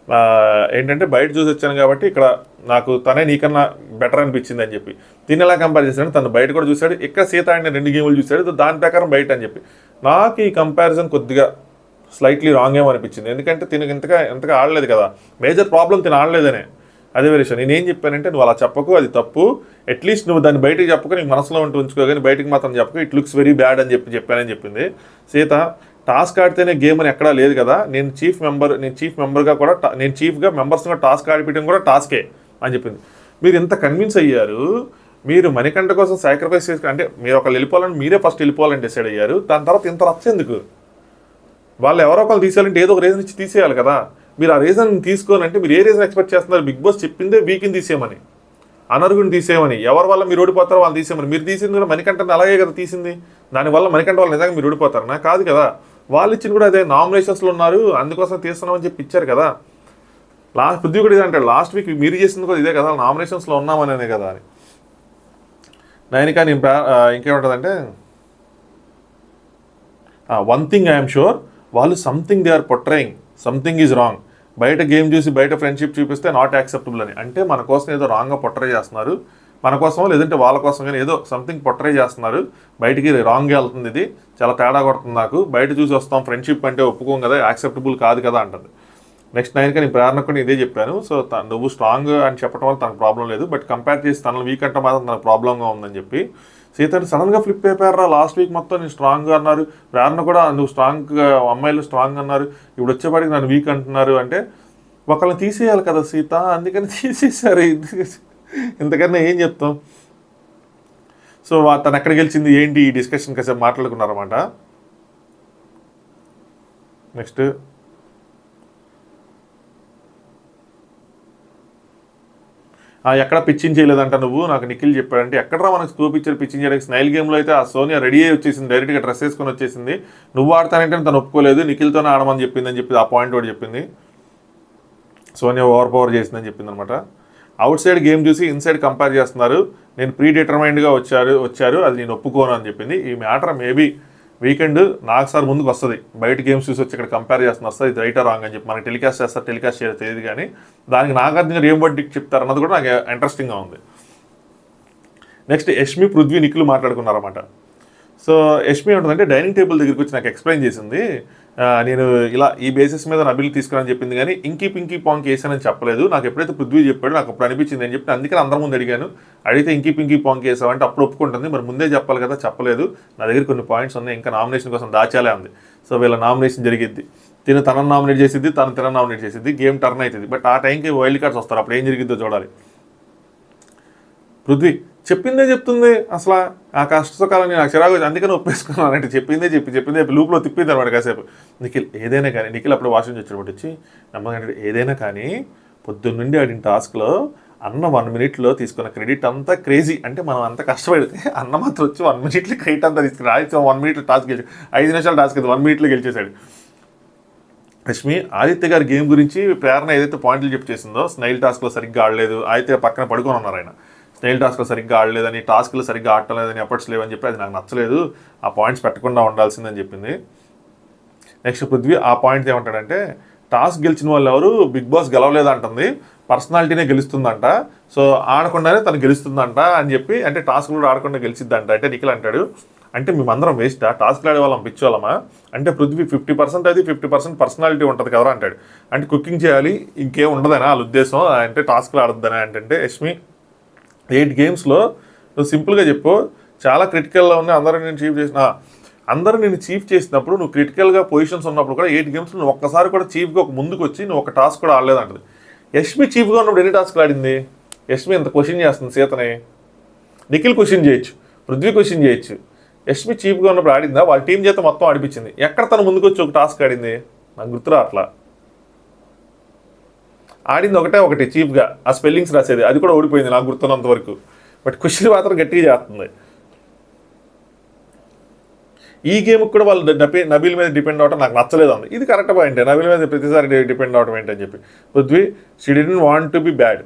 ఏంటంటే బయట చూసి వచ్చాను కాబట్టి ఇక్కడ నాకు తనే నీకన్నా బెటర్ అనిపించింది అని చెప్పి. తిని ఎలా కంపేర్ చేశాడు, తను బయట కూడా చూశాడు, ఇక్కడ సీత ఆయన 2 గేములు చూశాడు, దాని ప్రకారం బయట అని చెప్పి. నాకు ఈ కంపారిజన్ కొద్దిగా స్లైట్లీ రాంగ్ ఏమో అనిపించింది, ఎందుకంటే తినకు ఎంతగా ఆడలేదు కదా, మేజర్ ప్రాబ్లం తిని ఆడలేదనే. అదే విషయం నేనేం చెప్పానంటే నువ్వు అలా చెప్పకు, అది తప్పు, అట్లీస్ట్ నువ్వు దాన్ని బయటకు చెప్పకు, నీకు మనసులో ఉంచుకో కానీ బయటకు మాత్రం చెప్పకు, ఇట్ లుక్స్ వెరీ బ్యాడ్ అని చెప్పానని చెప్పింది సీత. టాస్క్ ఆడితేనే గేమ్ అని ఎక్కడా లేదు కదా, నేను చీఫ్గా కూడా నేను చీఫ్గా మెంబర్స్గా టాస్క్ ఆడిపించడం కూడా టాస్కే అని చెప్పింది. మీరు ఎంత కన్విన్స్ అయ్యారు, మీరు మణికంఠ కోసం సాక్రిఫైస్ చేసి అంటే మీరు ఒకళ్ళు వెళ్ళిపోవాలని మీరే ఫస్ట్ వెళ్ళిపోవాలని డిసైడ్ అయ్యారు, దాని తర్వాత ఇంత రచ్చేందుకు, వాళ్ళు ఎవరో ఒకళ్ళు తీసేయాలంటే ఏదో ఒక రీజన్ ఇచ్చి తీసేయాలి కదా. మీరు ఆ రీజన్ తీసుకోవాలంటే మీరు ఏ రీజన్ ఎక్స్పెక్ట్ చేస్తున్నారు, బిగ్ బాస్ చెప్పిందే వీక్ని తీసేయమని, అనర్హుని తీసేయమని, ఎవరి వల్ల మీరు ఓడిపోతారో వాళ్ళు తీసేయమని. మీరు తీసింది కూడా మణికంఠని అలాగే కదా తీసింది. దానివల్ల మణికంఠ వాళ్ళు నిజంగా మీరు ఓడిపోతారనా? కాదు కదా. వాళ్ళు ఇచ్చింది కూడా అదే, నామినేషన్స్లో ఉన్నారు అందుకోసం తీస్తున్నామని చెప్పి ఇచ్చారు కదా. పృథ్వీ కూడా ఇదే అంటాడు, లాస్ట్ వీక్ మీరు చేసింది కూడా ఇదే కదా, నామినేషన్స్లో ఉన్నామనే కదా అని. నైనిక నేను ఇంకేముంటుందంటే, వన్ థింగ్ ఐఎమ్ షూర్, వాళ్ళు something they are portraying, something is wrong. బయట గేమ్ చూసి బయట ఫ్రెండ్షిప్ చూపిస్తే నాట్ యాక్సెప్టబుల్ అని. అంటే మన కోసం ఏదో రాంగ్గా పొట్రే చేస్తున్నారు, మన కోసమో లేదంటే వాళ్ళ కోసం కానీ ఏదో సంథింగ్ పొట్రే చేస్తున్నారు, బయటికి రాంగ్గా వెళ్తుంది, ఇది చాలా తేడా కొడుతుంది నాకు, బయట చూసి వస్తాం ఫ్రెండ్షిప్ అంటే ఒప్పుకోం కదా, యాక్సెప్టబుల్ కాదు కదా అంటుంది. నెక్స్ట్ నైన్కి నేను ప్రేరణకు కూడా ఇదే చెప్పాను. సో నువ్వు స్ట్రాంగ్ అని చెప్పడం వల్ల తనకు ప్రాబ్లం లేదు, బట్ కంపేర్ చేసి తనను వీక్ అంటే మాత్రం తనకు ప్రాబ్లంగా ఉందని చెప్పి. సీతని సడన్గా ఫ్లిప్ అయిపోయారా, లాస్ట్ వీక్ మొత్తం నేను స్ట్రాంగ్గా అన్నారు, ప్రేరణ కూడా నువ్వు స్ట్రాంగ్గా అమ్మాయిలు స్ట్రాంగ్ అన్నారు, ఇప్పుడు వచ్చేపాటికి నన్ను వీక్ అంటున్నారు అంటే ఒకళ్ళని తీసేయాలి కదా సీత, అందుకని తీసేశారు. ఇంతకన్నా ఏం చెప్తాం. సో తను ఎక్కడ గెలిచింది ఏంటి ఈ డిస్కషన్ కాసేపు మాట్లాడుకున్నారన్నమాట. నెక్స్ట్ ఎక్కడ పిచ్చింగ్ చేయలేదంట నువ్వు, నాకు నిఖిల్ చెప్పాడంటే ఎక్కడరా మనకు స్కోప్ ఇచ్చారు పిచ్చింగ్ చేయడానికి. స్నైల్ గేమ్లో అయితే ఆ సోనియా రెడీ అయ్యి వచ్చేసింది, డైరెక్ట్గా డ్రెస్ వేసుకొని వచ్చేసింది, నువ్వు ఆడతానంటే తను ఒప్పుకోలేదు, నిఖిల్తోనే ఆడమని చెప్పింది అని చెప్పి ఆ పాయింట్ కూడా చెప్పింది. సోనియా ఓవర్ పవర్ చేసిందని చెప్పింది అనమాట. అవుట్ సైడ్ గేమ్ చూసి ఇన్సైడ్ కంపేర్ చేస్తున్నారు, నేను ప్రీ డిటర్మైన్డ్గా వచ్చారు అది నేను ఒప్పుకోను అని చెప్పింది. ఈ మ్యాటర్ మేబీ వీకెండ్ నాకు సార్ ముందుకు వస్తుంది, బయట గేమ్స్ చూసి వచ్చి ఇక్కడ కంపేర్ చేస్తున్నారు సార్, ఇది రైట్ రాంగ్ అని చెప్పి మనకి టెలికాస్ట్ చేస్తారు, టెలికాస్ట్ చేయడం తెలియదు కానీ దానికి నాగార్జున ఏం బట్టి చెప్తారు అన్నది కూడా నాకు ఇంట్రెస్టింగ్గా ఉంది. నెక్స్ట్ యష్మి పృథ్వీ నిఖిల్ మాట్లాడుకున్నారన్నమాట. సో యష్మి ఉంటుందంటే డైనింగ్ టేబుల్ దగ్గరికి వచ్చి నాకు ఎక్స్ప్లెయిన్ చేసింది, నేను ఇలా ఈ బేసిస్ మీద నా బిల్ తీసుకురాని చెప్పింది కానీ ఇంకీ పింకీ పాంక్ వేసానని చెప్పలేదు, నాకు ఎప్పుడైతే పృథ్వీ చెప్పాడు నాకు అప్పుడు అనిపించింది అని చెప్పి అందుకని అందరి ముందు అడిగాను, అడిగితే ఇంకీ పింకీ పాంక్ వేసావంటే అప్పుడు ఒప్పుకుంటుంది, మరి ముందే చెప్పాలి కదా, చెప్పలేదు, నా దగ్గర కొన్ని పాయింట్స్ ఉన్నాయి ఇంకా నామినేషన్ కోసం దాచాలే ఉంది. సో వీళ్ళ నామినేషన్ జరిగిద్ది, తనను నామినేట్ చేసిద్ది, తన నామినేట్ చేసిద్ది, గేమ్ టర్న్ అవుతుంది, బట్ ఆ టైంకి వైల్డ్ కార్డ్స్ వస్తారు, అప్పుడు ఏం జరిగిద్దో చూడాలి. పృథ్వీ చెప్పిందే చెప్తుంది, అసలు ఆ కష్టకాలని నాకు చిరాకు అందుకని ఒప్పేసుకున్నాను అంటే చెప్పిందే చెప్పిందే లూప్లో తిప్పింది అనమాట కాసేపు. నిఖిల్ ఏదైనా కానీ, నిఖిల్ అప్పుడు వాషింగ్ వచ్చేటప్పుడు వచ్చి నమ్మకంటే ఏదైనా కానీ పొద్దున్నుండి ఆడిన టాస్క్లో అన్న 1 minute తీసుకున్న క్రెడిట్ అంతా క్రేజీ, అంటే మనం అంత కష్టపడితే అన్న మాత్రం వచ్చి 1 minute క్రెడిట్ అంతా తీసుకుని ఆదిత్య 1 minute టాస్క్ గెలిచి 5 నిమిషాలు టాస్క్ అది 1 minute గెలిచేశాడు. రష్మి ఆదిత్య గారి గేమ్ గురించి ప్రేరణ ఏదైతే పాయింట్లు చెప్పి చేసిందో, స్నైల్ టాస్క్లో సరిగ్గా ఆడలేదు, ఆదిత్య పక్కన పడుకొని ఉన్నారు ఆయన, స్నైల్ టాస్క్లో సరిగ్గా ఆడలేదని, టాస్క్లో సరిగ్గా ఆడటం లేదని, ఎఫర్ట్స్ లేవని చెప్పి అది నాకు నచ్చలేదు, ఆ పాయింట్స్ పెట్టకుండా ఉండాల్సిందని చెప్పింది. నెక్స్ట్ పృథ్వీ ఆ పాయింట్ ఏమంటాడంటే, టాస్క్ గెలిచిన వాళ్ళు ఎవరు బిగ్ బాస్ గెలవలేదంటుంది, పర్సనాలిటీనే గెలుస్తుందంట, సో ఆడకుండానే తను గెలుస్తుందంట అని చెప్పి, అంటే టాస్క్ కూడా ఆడకుండా గెలిచిద్దంట. అంటే నిఖిల్ అంటాడు, అంటే మేమందరం వేస్టా, టాస్క్లు ఆడే వాళ్ళం పిచ్చోళ్ళమా అంటే, పృథ్వీ 50% అది 50% పర్సనాలిటీ ఉంటుంది కదా అంటాడు. అంటే కుకింగ్ చేయాలి ఇంకేం ఉండదనా వాళ్ళ ఉద్దేశం, అంటే టాస్క్లు ఆడొద్దనా అంటే యష్మి 8 games నువ్వు సింపుల్గా చెప్పు, చాలా క్రిటికల్లో ఉన్నాయి, అందరూ నేను చీఫ్ చేసినప్పుడు నువ్వు క్రిటికల్గా పొజిషన్స్ ఉన్నప్పుడు కూడా 8 games నువ్వు ఒక్కసారి కూడా చీఫ్గా ఒక ముందుకు వచ్చి నువ్వు ఒక టాస్క్ కూడా ఆడలేదంటది. యష్మి చీఫ్గా ఉన్నప్పుడు ఎన్ని టాస్క్లు ఆడింది? యష్మి ఎంత క్వశ్చన్ చేస్తుంది సీతని, నిఖిల్ క్వశ్చన్ చేయొచ్చు, పృథ్వీ క్వశ్చన్ చేయొచ్చు, యష్మి చీఫ్గా ఉన్నప్పుడు ఆడిందా? వాళ్ళ టీం చేత మొత్తం ఆడిపించింది, ఎక్కడ తను ముందుకు వచ్చి ఒక టాస్క్ ఆడింది? నాకు గుర్తురా అట్లా ఆడింది ఒకటి చీఫ్గా, ఆ స్పెల్లింగ్స్ రాసేది, అది కూడా ఓడిపోయింది నాకు గుర్తున్నంత వరకు, బట్ క్వశ్చన్ మాత్రం గట్టిగా చేస్తుంది. ఈ గేమ్కి కూడా వాళ్ళు నబీల్ మీద డిపెండ్ అవడం నాకు నచ్చలేదు అంది, ఇది కరెక్ట్ పాయింట్, నబీల్ మీద ప్రతిసారి డిపెండ్ అవడం ఏంటని చెప్పి. Prithvi she didn't want to be bad,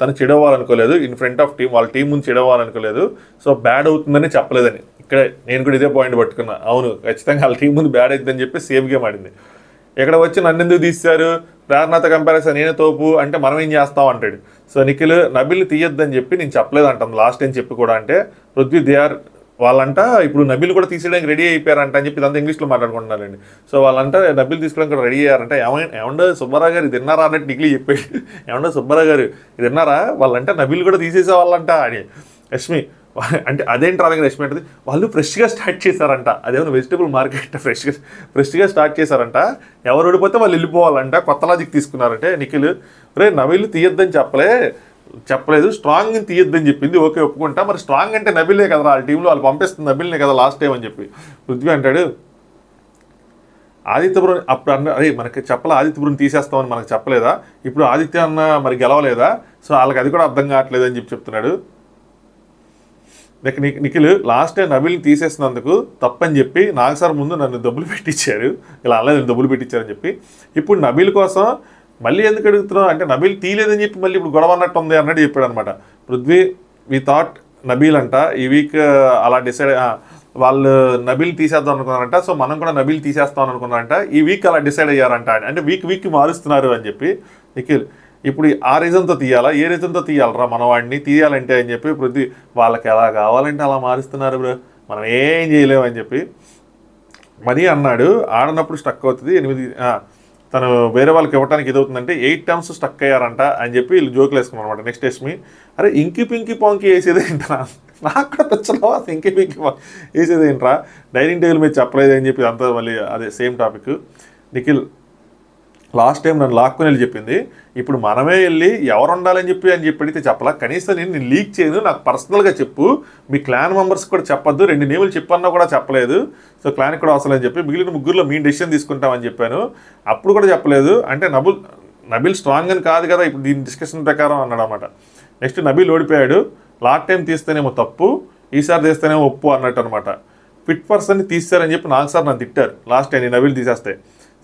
తను చెడవ్వాలనుకోలేదు, ఇన్ ఫ్రంట్ ఆఫ్ టీం, వాళ్ళ టీం ముందు చెడవ్వాలనుకోలేదు, సో బ్యాడ్ అవుతుందని చెప్పలేదని. ఇక్కడ నేను కూడా ఇదే పాయింట్ పట్టుకున్నా, అవును ఖచ్చితంగా వాళ్ళ టీం ముందు బ్యాడ్ అవుతుందని చెప్పి సేఫ్ గేమ్ ఆడింది. ఇక్కడ వచ్చి నన్ను ఎందుకు తీశారు, ప్రేరణతో కంపారిజన్ నేనే తోపు అంటే మనం ఏం చేస్తాం అంటాడు. సో నిఖిల్ నబిల్ని తీయొద్దని చెప్పి నేను చెప్పలేదు అంటాను లాస్ట్ టైం చెప్పి కూడా, అంటే పృథ్వీ వాళ్ళంట ఇప్పుడు నబిల్ కూడా తీసేయడానికి రెడీ అయిపోయారంట అని చెప్పి ఇదంతా ఇంగ్లీష్లో మాట్లాడుకుంటున్నారండి. సో వాళ్ళంట నబిల్ తీసుకోవడానికి కూడా రెడీ అయ్యారంట. ఏమండో సుబ్బారావు గారు ఇది విన్నారా అన్నట్టు నిఖిల్ చెప్పాడు. ఏమండో సుబ్బారావు గారు ఇది విన్నారా, వాళ్ళంట నబిల్ కూడా తీసేసే వాళ్ళంట అని. యష్మి అంటే అదేంటి రాలేదు యష్మి అంటే, వాళ్ళు ఫ్రెష్గా స్టార్ట్ చేశారంట, అదేమన్నా వెజిటబుల్ మార్కెట్ ఫ్రెష్గా స్టార్ట్ చేశారంట, ఎవరు ఓడిపోతే వాళ్ళు వెళ్ళిపోవాలంట, కొత్త లాజిక్ తీసుకున్నారంటే. నిఖిల్ రే నబిల్ తీయొద్దని చెప్పలేదు, స్ట్రాంగ్ని తీయొద్దని చెప్పింది, ఓకే ఒప్పుకుంటా, మరి స్ట్రాంగ్ అంటే నబిలే కదా, వాళ్ళ టీంలో వాళ్ళు పంపిస్తుంది నబిల్నే కదా లాస్ట్ టైం అని చెప్పి. పృథ్వీ అంటాడు, ఆదిత్యపురం అప్పుడు అన్న అరే మనకి చెప్పలే ఆదిత్యపురం తీసేస్తామని మనకు చెప్పలేదా, ఇప్పుడు ఆదిత్య అన్న మరి గెలవలేదా, సో వాళ్ళకి అది కూడా అర్థం కావట్లేదు అని చెప్తున్నాడు. నిఖిల్ లాస్ట్ టైం నబీల్ని తీసేసినందుకు తప్పని చెప్పి నాగ్ సార్ ముందు నన్ను డబ్బులు పెట్టించారు, ఇలా అలా నేను డబ్బులు పెట్టించారని చెప్పి ఇప్పుడు నబీల్ కోసం మళ్ళీ ఎందుకు అడుగుతున్నావు అంటే నబీల్ తీయలేదని చెప్పి మళ్ళీ ఇప్పుడు గొడవ అన్నట్టు ఉంది అన్నట్టు చెప్పాడు అనమాట. పృథ్వీ వి థాట్ నబీల్ అంట ఈ వీక్ అలా డిసైడ్ వాళ్ళు నబీల్ తీసేద్దాం అనుకున్నారంట, సో మనం కూడా నబీల్ తీసేస్తాం అనుకున్నారంట, ఈ వీక్ అలా డిసైడ్ అయ్యారంట, అంటే వీక్కి మారుస్తున్నారు అని చెప్పి నిఖిల్ ఇప్పుడు ఆ రీజన్తో తీయాలా, ఏ రీజన్తో తీయాలరా మన వాడిని తీయాలంటే అని చెప్పి పృథ్వీ వాళ్ళకి ఎలా కావాలంటే అలా మారుస్తున్నారు బ్రో, మనం ఏం చేయలేము అని చెప్పి మరీ అన్నాడు. ఆడనప్పుడు స్టక్ అవుతుంది 8 తను వేరే వాళ్ళకి ఇవ్వడానికి ఏదవుతుందంటే 8 టైమ్స్ స్టక్ అయ్యారంట అని చెప్పి వీళ్ళు జోకులు వేసుకున్నారు అనమాట. నెక్స్ట్ యష్మి అరే ఇంకి పింకి పాంకి వేసేది ఏంట్రా, నాకు కూడా తెచ్చలో ఇంకి పింకి వేసేది ఏంట్రా, డైనింగ్ టేబుల్ మీద చెప్పలేదు అని చెప్పి అంతా మళ్ళీ అదే same topic. Nikhil last time నన్ను లాక్కుని వెళ్ళి చెప్పింది, ఇప్పుడు మనమే వెళ్ళి ఎవరు ఉండాలని చెప్పి అడిగితే చెప్పలా, కనీసం నేను లీక్ చేయను, నాకు పర్సనల్గా చెప్పు, మీ క్లాన్ మెంబర్స్ కూడా చెప్పొద్దు, 2 నేములు చెప్పన్నా కూడా చెప్పలేదు, సో క్లాన్కి కూడా అవసరం అని చెప్పి మిగిలిన 3 మీ డెసిషన్ తీసుకుంటామని చెప్పాను, అప్పుడు కూడా చెప్పలేదు అంటే నబీల్ స్ట్రాంగ్ అని కాదు కదా ఇప్పుడు దీని డిస్కషన్ ప్రకారం అన్నాడు అనమాట. నెక్స్ట్ నబీల్ ఓడిపోయాడు, లాస్ట్ టైం తీస్తేనేమో తప్పు, ఈసారి తీస్తేనేమో ఒప్పు అన్నట్టు అనమాట. ఫిట్ పర్సన్ని తీస్తారని చెప్పి నాకు సార్ నన్ను తిట్టారు లాస్ట్ టైం నేను నబీల్ తీసేస్తే.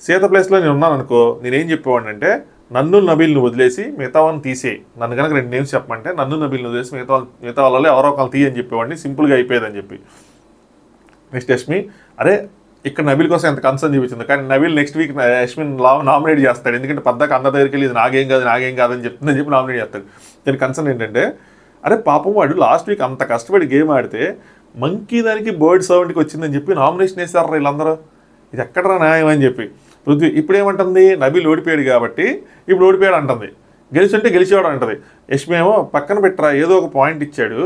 సీత ప్లేస్లో నేను ఉన్నాను అనుకో, నేనేం చెప్పేవాడిని అంటే నన్ను నబీల్ని వదిలేసి మిగతా వాళ్ళని తీసేయి, నన్ను కనుక 2 నేమ్స్ చెప్పమంటే నన్ను నబీల్ని వదిలేసి మిగతా వాళ్ళలో ఎవరో ఒకళ్ళు తీయని చెప్పేవాడిని, సింపుల్గా అయిపోయేదని చెప్పి. నెక్స్ట్ యష్మి అరే ఇక్కడ నబీల్ కోసం ఎంత కన్సర్న్ చూపించింది, కానీ నబీల్ నెక్స్ట్ వీక్ యష్మిన్ నామినేట్ చేస్తాడు, ఎందుకంటే పద్దాక అన్న దగ్గరికి వెళ్ళి ఇది నాకేం కాదని చెప్తుందని చెప్పి నామినేట్ చేస్తాడు. దీని కన్సర్న్ ఏంటంటే అరే పాపం వాడు లాస్ట్ వీక్ అంత కష్టపడి గేమ్ ఆడితే మంకీ దానికి బర్డ్ సౌండ్కి వచ్చిందని చెప్పి నామినేషన్ వేసారు వీళ్ళందరూ, ఇది ఎక్కడరా న్యాయం అని చెప్పి. పృథ్వీ ఇప్పుడు ఏమంటుంది నబీల్ ఓడిపోయాడు కాబట్టి ఇప్పుడు ఓడిపోయాడు అంటుంది, గెలిచుంటే గెలిచేవాడు అంటుంది. యష్మి ఏమో పక్కన పెట్టరా ఏదో ఒక పాయింట్ ఇచ్చాడు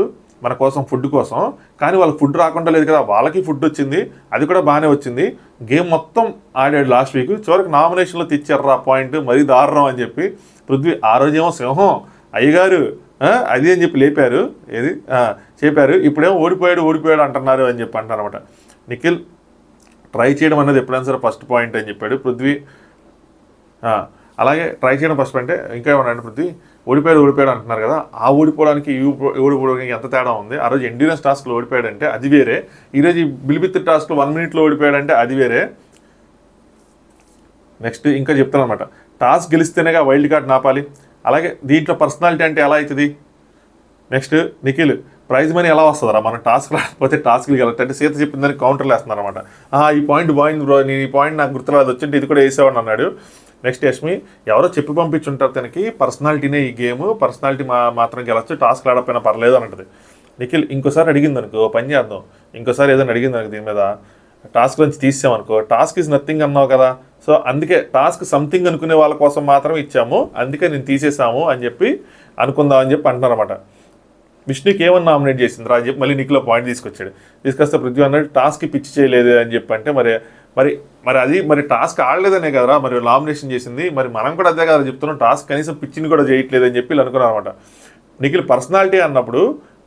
మన కోసం ఫుడ్ కోసం, కానీ వాళ్ళకి ఫుడ్ రాకుండా లేదు కదా, వాళ్ళకి ఫుడ్ వచ్చింది, అది కూడా బాగానే వచ్చింది, గేమ్ మొత్తం ఆడాడు లాస్ట్ వీక్, చివరికి నామినేషన్లో తెచ్చారు పాయింట్ మరీ దారుణం అని చెప్పి. పృథ్వీ ఆ రోజేమో సింహం అయ్యగారు అది అని చెప్పి లేపారు, ఏది చెప్పారు, ఇప్పుడేమో ఓడిపోయాడు అంటున్నారు అని చెప్పి అంటారు అనమాట. నిఖిల్ ట్రై చేయడం అనేది ఎప్పుడైనా సరే ఫస్ట్ పాయింట్ అని చెప్పాడు. పృథ్వీ అలాగే ట్రై చేయడం ఫస్ట్ పాయింటే, ఇంకా ఏమన్నా పృథ్వీ ఓడిపోయాడు అంటున్నారు కదా, ఆ ఓడిపోవడానికి ఓడిపోవడానికి ఎంత తేడా ఉంది, ఆ రోజు ఎండ్యూరెన్స్ టాస్క్లో ఓడిపోయాడంటే అది వేరే, ఈరోజు బిల్బిత్ టాస్క్లో 1 మినిట్లో ఓడిపోయాడంటే అది వేరే. నెక్స్ట్ ఇంకా చెప్తాను అనమాట, టాస్క్ గెలిస్తేనేగా వైల్డ్ కార్డ్ నాపాలి, అలాగే దీంట్లో పర్సనాలిటీ అంటే ఎలా అవుతుంది. నెక్స్ట్ నిఖిల్ ప్రైజ్ మనీ ఎలా వస్తుందా మనం టాస్క్ రాకపోతే టాస్క్లు గెలట్ అంటే సీత చెప్పిన దానికి కౌంటర్లు వేస్తున్నారు అనమాట. ఈ పాయింట్ బాగుంది బ్రో, నేను ఈ పాయింట్ నాకు గుర్తురాదు వచ్చింటే ఇది కూడా వేసేవాడిని అన్నాడు. నెక్స్ట్ యష్మి ఎవరో చెప్పి పంపించుంటారు తనకి, పర్సనాలిటీనే ఈ గేమ్, పర్సనాలిటీ మాత్రం గెలచ్చు, టాస్క్ ఆడకపోయినా పర్లేదు అని అంటది. నిఖిల్ ఇంకోసారి అడిగింది అనుకో పని చేద్దాం, ఇంకోసారి ఏదైనా అడిగింది అనుకో దీని మీద టాస్క్ నుంచి తీసామనుకో, టాస్క్ ఈజ్ నథింగ్ అన్నావు కదా, సో అందుకే టాస్క్ సంథింగ్ అనుకునే వాళ్ళ కోసం మాత్రం ఇచ్చాము, అందుకే నేను తీసేసాము అని చెప్పి అనుకుందాం అని చెప్పి అంటున్నారు అనమాట. విష్ణుకి ఏమన్నా నామినేట్ చేసింది రా అని చెప్పి మళ్ళీ నిఖిల్లో పాయింట్ తీసుకొస్తే పృథ్వీ అన్నాడు టాస్క్కి పిచ్చి చేయలేదు అని చెప్పి అంటే మరి టాస్క్ ఆడలేదనే కదరా మరి నామినేషన్ చేసింది, మరి మనం కూడా అదే కదా చెప్తున్నాం, టాస్క్ కనీసం పిచ్చిని కూడా చేయట్లేదు అని చెప్పి అనుకున్నారు అనమాట. నిఖిల్ పర్సనాలిటీ అన్నప్పుడు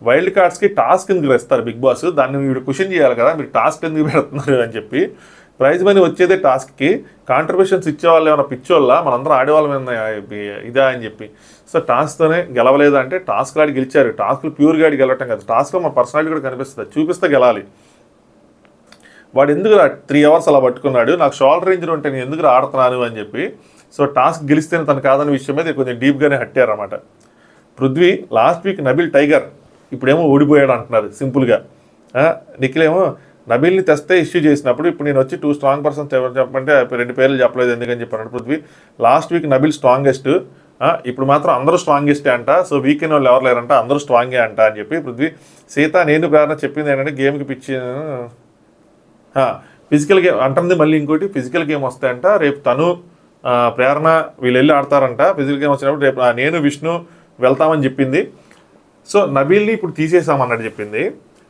వైల్డ్ కార్డ్స్కి టాస్క్ ఎందుకు వేస్తారు బిగ్ బాస్, దాన్ని వీడు క్వశ్చన్ చేయాలి కదా, మీరు టాస్క్ ఎందుకు పెడుతున్నారు అని చెప్పి. ప్రైజ్ మనీ వచ్చేదే టాస్క్కి, కాంట్రిబ్యూషన్స్ ఇచ్చేవాళ్ళు ఏమైనా పిచ్చోళ్ళ, మనందరం ఆడేవాళ్ళం ఇదా అని చెప్పి. సో టాస్క్తోనే గెలవలేదు అంటే టాస్క్లు ఆడి గెలిచారు, టాస్క్లు ప్యూర్గా ఆడి గెలవటం కాదు, టాస్క్లో మన పర్సనాలిటీ కూడా కనిపిస్తుంది, చూపిస్తే గెలాలి. వాడు ఎందుకు 3 అవర్స్ అలా పట్టుకున్నాడు, నాకు షోల్డర్ ఇంజరీ ఉంటే నేను ఎందుకు ఆడుతున్నాను అని చెప్పి. సో టాస్క్ గెలిస్తేనే తను కాదనే విషయం మీద కొంచెం డీప్గానే హట్టారన్నమాట. Prithvi last week Nabeel tiger, ఇప్పుడేమో ఓడిపోయాడు అంటున్నారు సింపుల్గా. నిఖిల్ ఏమో నబీల్ని తెస్తే ఇష్యూ చేసినప్పుడు ఇప్పుడు నేను వచ్చి 2 స్ట్రాంగ్ పర్సన్స్ ఎవరు చెప్పంటే 2 పేర్లు చెప్పలేదు ఎందుకని చెప్పాను. Prithvi last week Nabeel strongest, ఇప్పుడు మాత్రం అందరూ స్ట్రాంగెస్టే అంట, సో వీక్ అయిన వాళ్ళు ఎవరు లేరంట, అందరూ స్ట్రాంగే అంట అని చెప్పి. పృథ్వీ సీత నేను ప్రేరణ చెప్పింది ఏంటంటే గేమ్కి పిచ్చి ఫిజికల్ గేమ్ అంటుంది, మళ్ళీ ఇంకోటి ఫిజికల్ గేమ్ వస్తాయంట, రేపు తను ప్రేరణ వీళ్ళు వెళ్ళి ఆడతారంట, ఫిజికల్ గేమ్ వచ్చినప్పుడు రేపు నేను విష్ణు వెళ్తామని చెప్పింది. సో నబీల్ని ఇప్పుడు తీసేసామన్నట్టు చెప్పింది,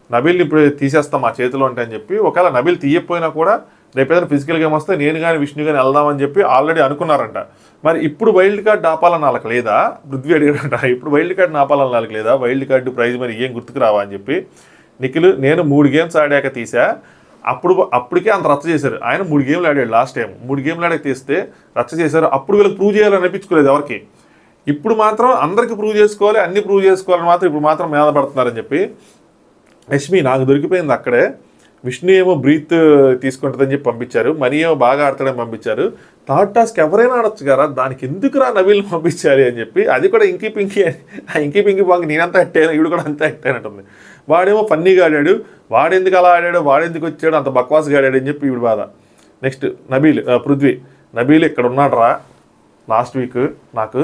నబీల్ని ఇప్పుడు తీసేస్తాం మా చేతిలో ఉంటాయి అని చెప్పి. ఒకవేళ నబీల్ తీయకపోయినా కూడా రేపు ఏదైనా ఫిజికల్ గేమ్ వస్తే నేను కానీ విష్ణు కానీ వెళ్దామని చెప్పి ఆల్రెడీ అనుకున్నారంట. మరి ఇప్పుడు వైల్డ్ కార్డ్ ఆపాలని వాళ్ళకి లేదా, పృథ్వీ అడిగాడంట, ఇప్పుడు వైల్డ్ కార్డ్ ఆపాలని వాళ్ళకి లేదా, వైల్డ్ కార్డు ప్రైజ్ మరి ఏం గుర్తుకు రావా అని చెప్పి. నిఖిల్ నేను 3 గేమ్స్ ఆడాక తీసా, అప్పటికే అంత రచ్చ చేశారు. ఆయన 3 గేమ్లు ఆడాడు లాస్ట్ టైం. 3 గేమ్లు ఆడాక తీస్తే రచ్చ చేశారు. అప్పుడు వీళ్ళకి ప్రూవ్ చేయాలని అనిపించుకోలేదు ఎవరికి. ఇప్పుడు మాత్రం అందరికీ ప్రూవ్ చేసుకోవాలి, అన్ని ప్రూవ్ చేసుకోవాలని మాత్రం ఇప్పుడు మాత్రం మీద పడుతున్నారని చెప్పి యష్మి నాకు దొరికిపోయింది అక్కడే. విష్ణు ఏమో బ్రీత్ తీసుకుంటుందని చెప్పి పంపించారు, మనీ ఏమో బాగా ఆడతాడని పంపించారు. థర్డ్ టాస్క్ ఎవరైనా ఆడొచ్చు కదా, దానికి ఎందుకురా నబీల్ని పంపించాలి అని చెప్పి, అది కూడా ఇంకీ పింకీ పాంగ్ నేనంతా అట్టాను, ఇవి కూడా అంతా అట్టానంటుంది. వాడేమో ఫన్నీగా ఆడాడు, వాడెందుకు అలా ఆడాడు, వాడెందుకు వచ్చాడు, అంత బక్వాస్గా ఆడాడు అని చెప్పి ఇవి బాధ. నెక్స్ట్ పృథ్వీ, నబీల్ ఇక్కడ ఉన్నాడురా లాస్ట్ వీక్ నాకు,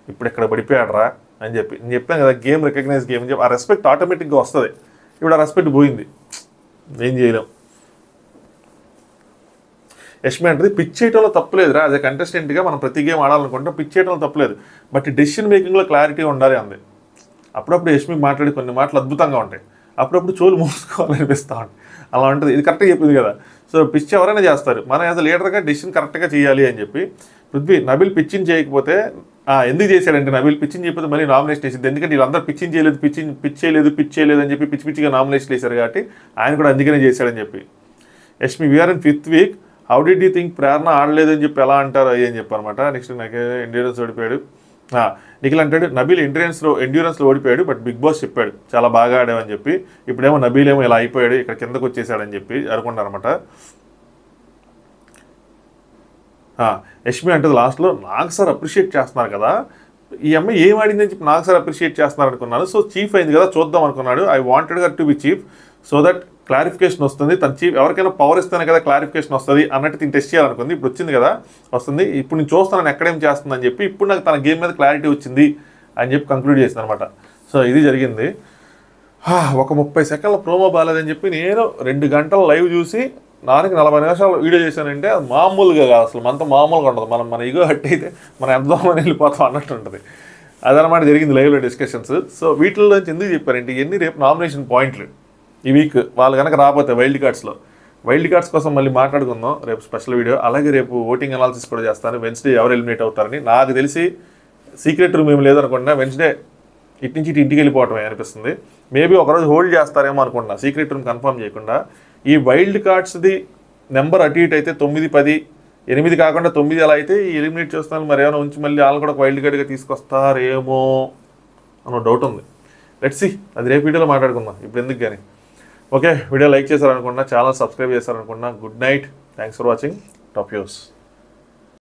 ఇప్పుడు ఇక్కడ పడిపోయాడురా అని చెప్పి నేను చెప్పాను కదా, గేమ్ రికగ్నైజ్ గేమ్ అని చెప్పి ఆ రెస్పెక్ట్ ఆటోమేటిక్గా వస్తుంది. ఇప్పుడు ఆ రెస్పెక్ట్ పోయింది, ఏం చేయలేం. యష్మి అంటే పిచ్ చేయడంలో తప్పులేదురా, యాజ్ ఎ కంటెస్టెంట్గా మనం ప్రతి గేమ్ ఆడాలనుకుంటాం, పిచ్ చేయడంలో తప్పులేదు, బట్ డెసిషన్ మేకింగ్లో క్లారిటీ ఉండాలి అంది. అప్పుడప్పుడు యష్మి మాట్లాడి కొన్ని మాటలు అద్భుతంగా ఉంటాయి, అప్పుడప్పుడు చోలు మూసుకోవాలనిపిస్తూ ఉంటాయి, అలా ఉంటుంది. ఇది కరెక్ట్గా చెప్పింది కదా. సో పిచ్ ఎవరైనా చేస్తారు, మనం యాజ్ లీడర్గా డెసిషన్ కరెక్ట్గా చేయాలి అని చెప్పి. పృథ్వీ, నబీల్ పిచ్చింగ్ చేయకపోతే ఎందుకు చేశాడంటే, నబీల్ పిచ్చింగ్ చేయకపోతే మళ్ళీ నామినేషన్ వేసింది, ఎందుకంటే వీళ్ళందరూ పిచ్ చేయలేదు అని చెప్పి పిచ్చిగా నామినేషన్ వేశారు కాబట్టి ఆయన కూడా అందుకనే చేశాడని చెప్పి. Yashmi, we're in 5th week, how did you think Prerana ఆడలేదని చెప్పి ఎలా అంటారు అయ్యి అని చెప్పనమాట. నెక్స్ట్ నాకు ఎండ్యూరెన్స్ ఓడిపోయాడు. నిఖిల్ అంటాడు నబీల్ ఎండ్యూరెన్స్లో ఓడిపోయాడు, బట్ బిగ్ బాస్ చెప్పాడు చాలా బాగా ఆడామని చెప్పి. ఇప్పుడేమో నబీల్ ఏమో ఇలా అయిపోయాడు, ఇక్కడ కిందకు వచ్చేసాడని చెప్పి అనుకున్నారనమాట. యష్మి అంటది లాస్ట్లో, నాకు సార్ అప్రిషియేట్ చేస్తున్నారు కదా, ఈ అమ్మాయి ఏం ఆడిందని చెప్పి నాకు సార్ అప్రిషియేట్ చేస్తున్నారు అనుకున్నాను. సో చీఫ్ అయింది కదా, చూద్దాం అనుకున్నాడు. I wanted her to be chief so that clarification వస్తుంది, తన చీఫ్ ఎవరికైనా పవర్ ఇస్తేనే కదా క్లారిఫికేషన్ వస్తుంది అన్నట్టు తిని టెస్ట్ చేయాలనుకుంది. ఇప్పుడు వచ్చింది కదా, వస్తుంది, ఇప్పుడు నేను చూస్తాను ఎక్కడేం చేస్తుందని చెప్పి, ఇప్పుడు నాకు తన గేమ్ మీద క్లారిటీ వచ్చింది అని చెప్పి కంక్లూడ్ చేసింది అనమాట. సో ఇది జరిగింది. ఒక 30 సెకండ్ల ప్రోమో బాగాలేదని చెప్పి నేను 2 గంటల లైవ్ చూసి 40 నిమిషాలు వీడియో చేశానంటే అది మామూలుగా కాదు, అసలు మనతో మామూలుగా ఉండదు. మన ఈగో హట్ అయితే మనం ఎంత దూరం వెళ్ళిపోతాం అన్నట్టు ఉంటుంది. అదనమాట జరిగింది లైవ్లో డిస్కషన్స్. సో వీటిలో నుంచి ఎందుకు చెప్పారంటే, ఇవన్నీ రేపు నామినేషన్ పాయింట్లు. ఈ వీక్ వాళ్ళు కనుక రాకపోతే వైల్డ్ కార్డ్స్ కోసం మళ్ళీ మాట్లాడుకుందాం రేపు స్పెషల్ వీడియో. అలాగే రేపు ఓటింగ్ అనాలిసిస్ కూడా చేస్తాను, వెన్స్డే ఎవరు ఎలిమినేట్ అవుతారని. నాకు తెలిసి సీక్రెట్ రూమ్ ఏమి లేదనుకుంటున్నా, వెన్స్డే ఇటు నుంచి ఇంటికి వెళ్ళిపోవటమే అనిపిస్తుంది. మేబీ ఒకరోజు హోల్డ్ చేస్తారేమో అనుకుంటున్నా, సీక్రెట్ రూమ్ కన్ఫర్మ్ చేయకుండా. ఈ వైల్డ్ కార్డ్స్ది నెంబర్ అటు ఇటు అయితే 9, 10, 8 కాకుండా 9 అలా అయితే ఈ ఎలిమినేట్ చేస్తాను. మరి ఏమైనా ఉంచి మళ్ళీ వాళ్ళు కూడా వైల్డ్ కార్డ్గా తీసుకొస్తారేమో అన్న డౌట్ ఉంది. లెట్స్ సీ, అది రేపు వీడియోలో మాట్లాడుకుందాం, ఇప్పుడు ఎందుకు కానీ. ఓకే, వీడియో లైక్ చేశారనుకున్నా, ఛానల్ సబ్స్క్రైబ్ చేశారనుకున్నా. Good night, thanks for watching top news.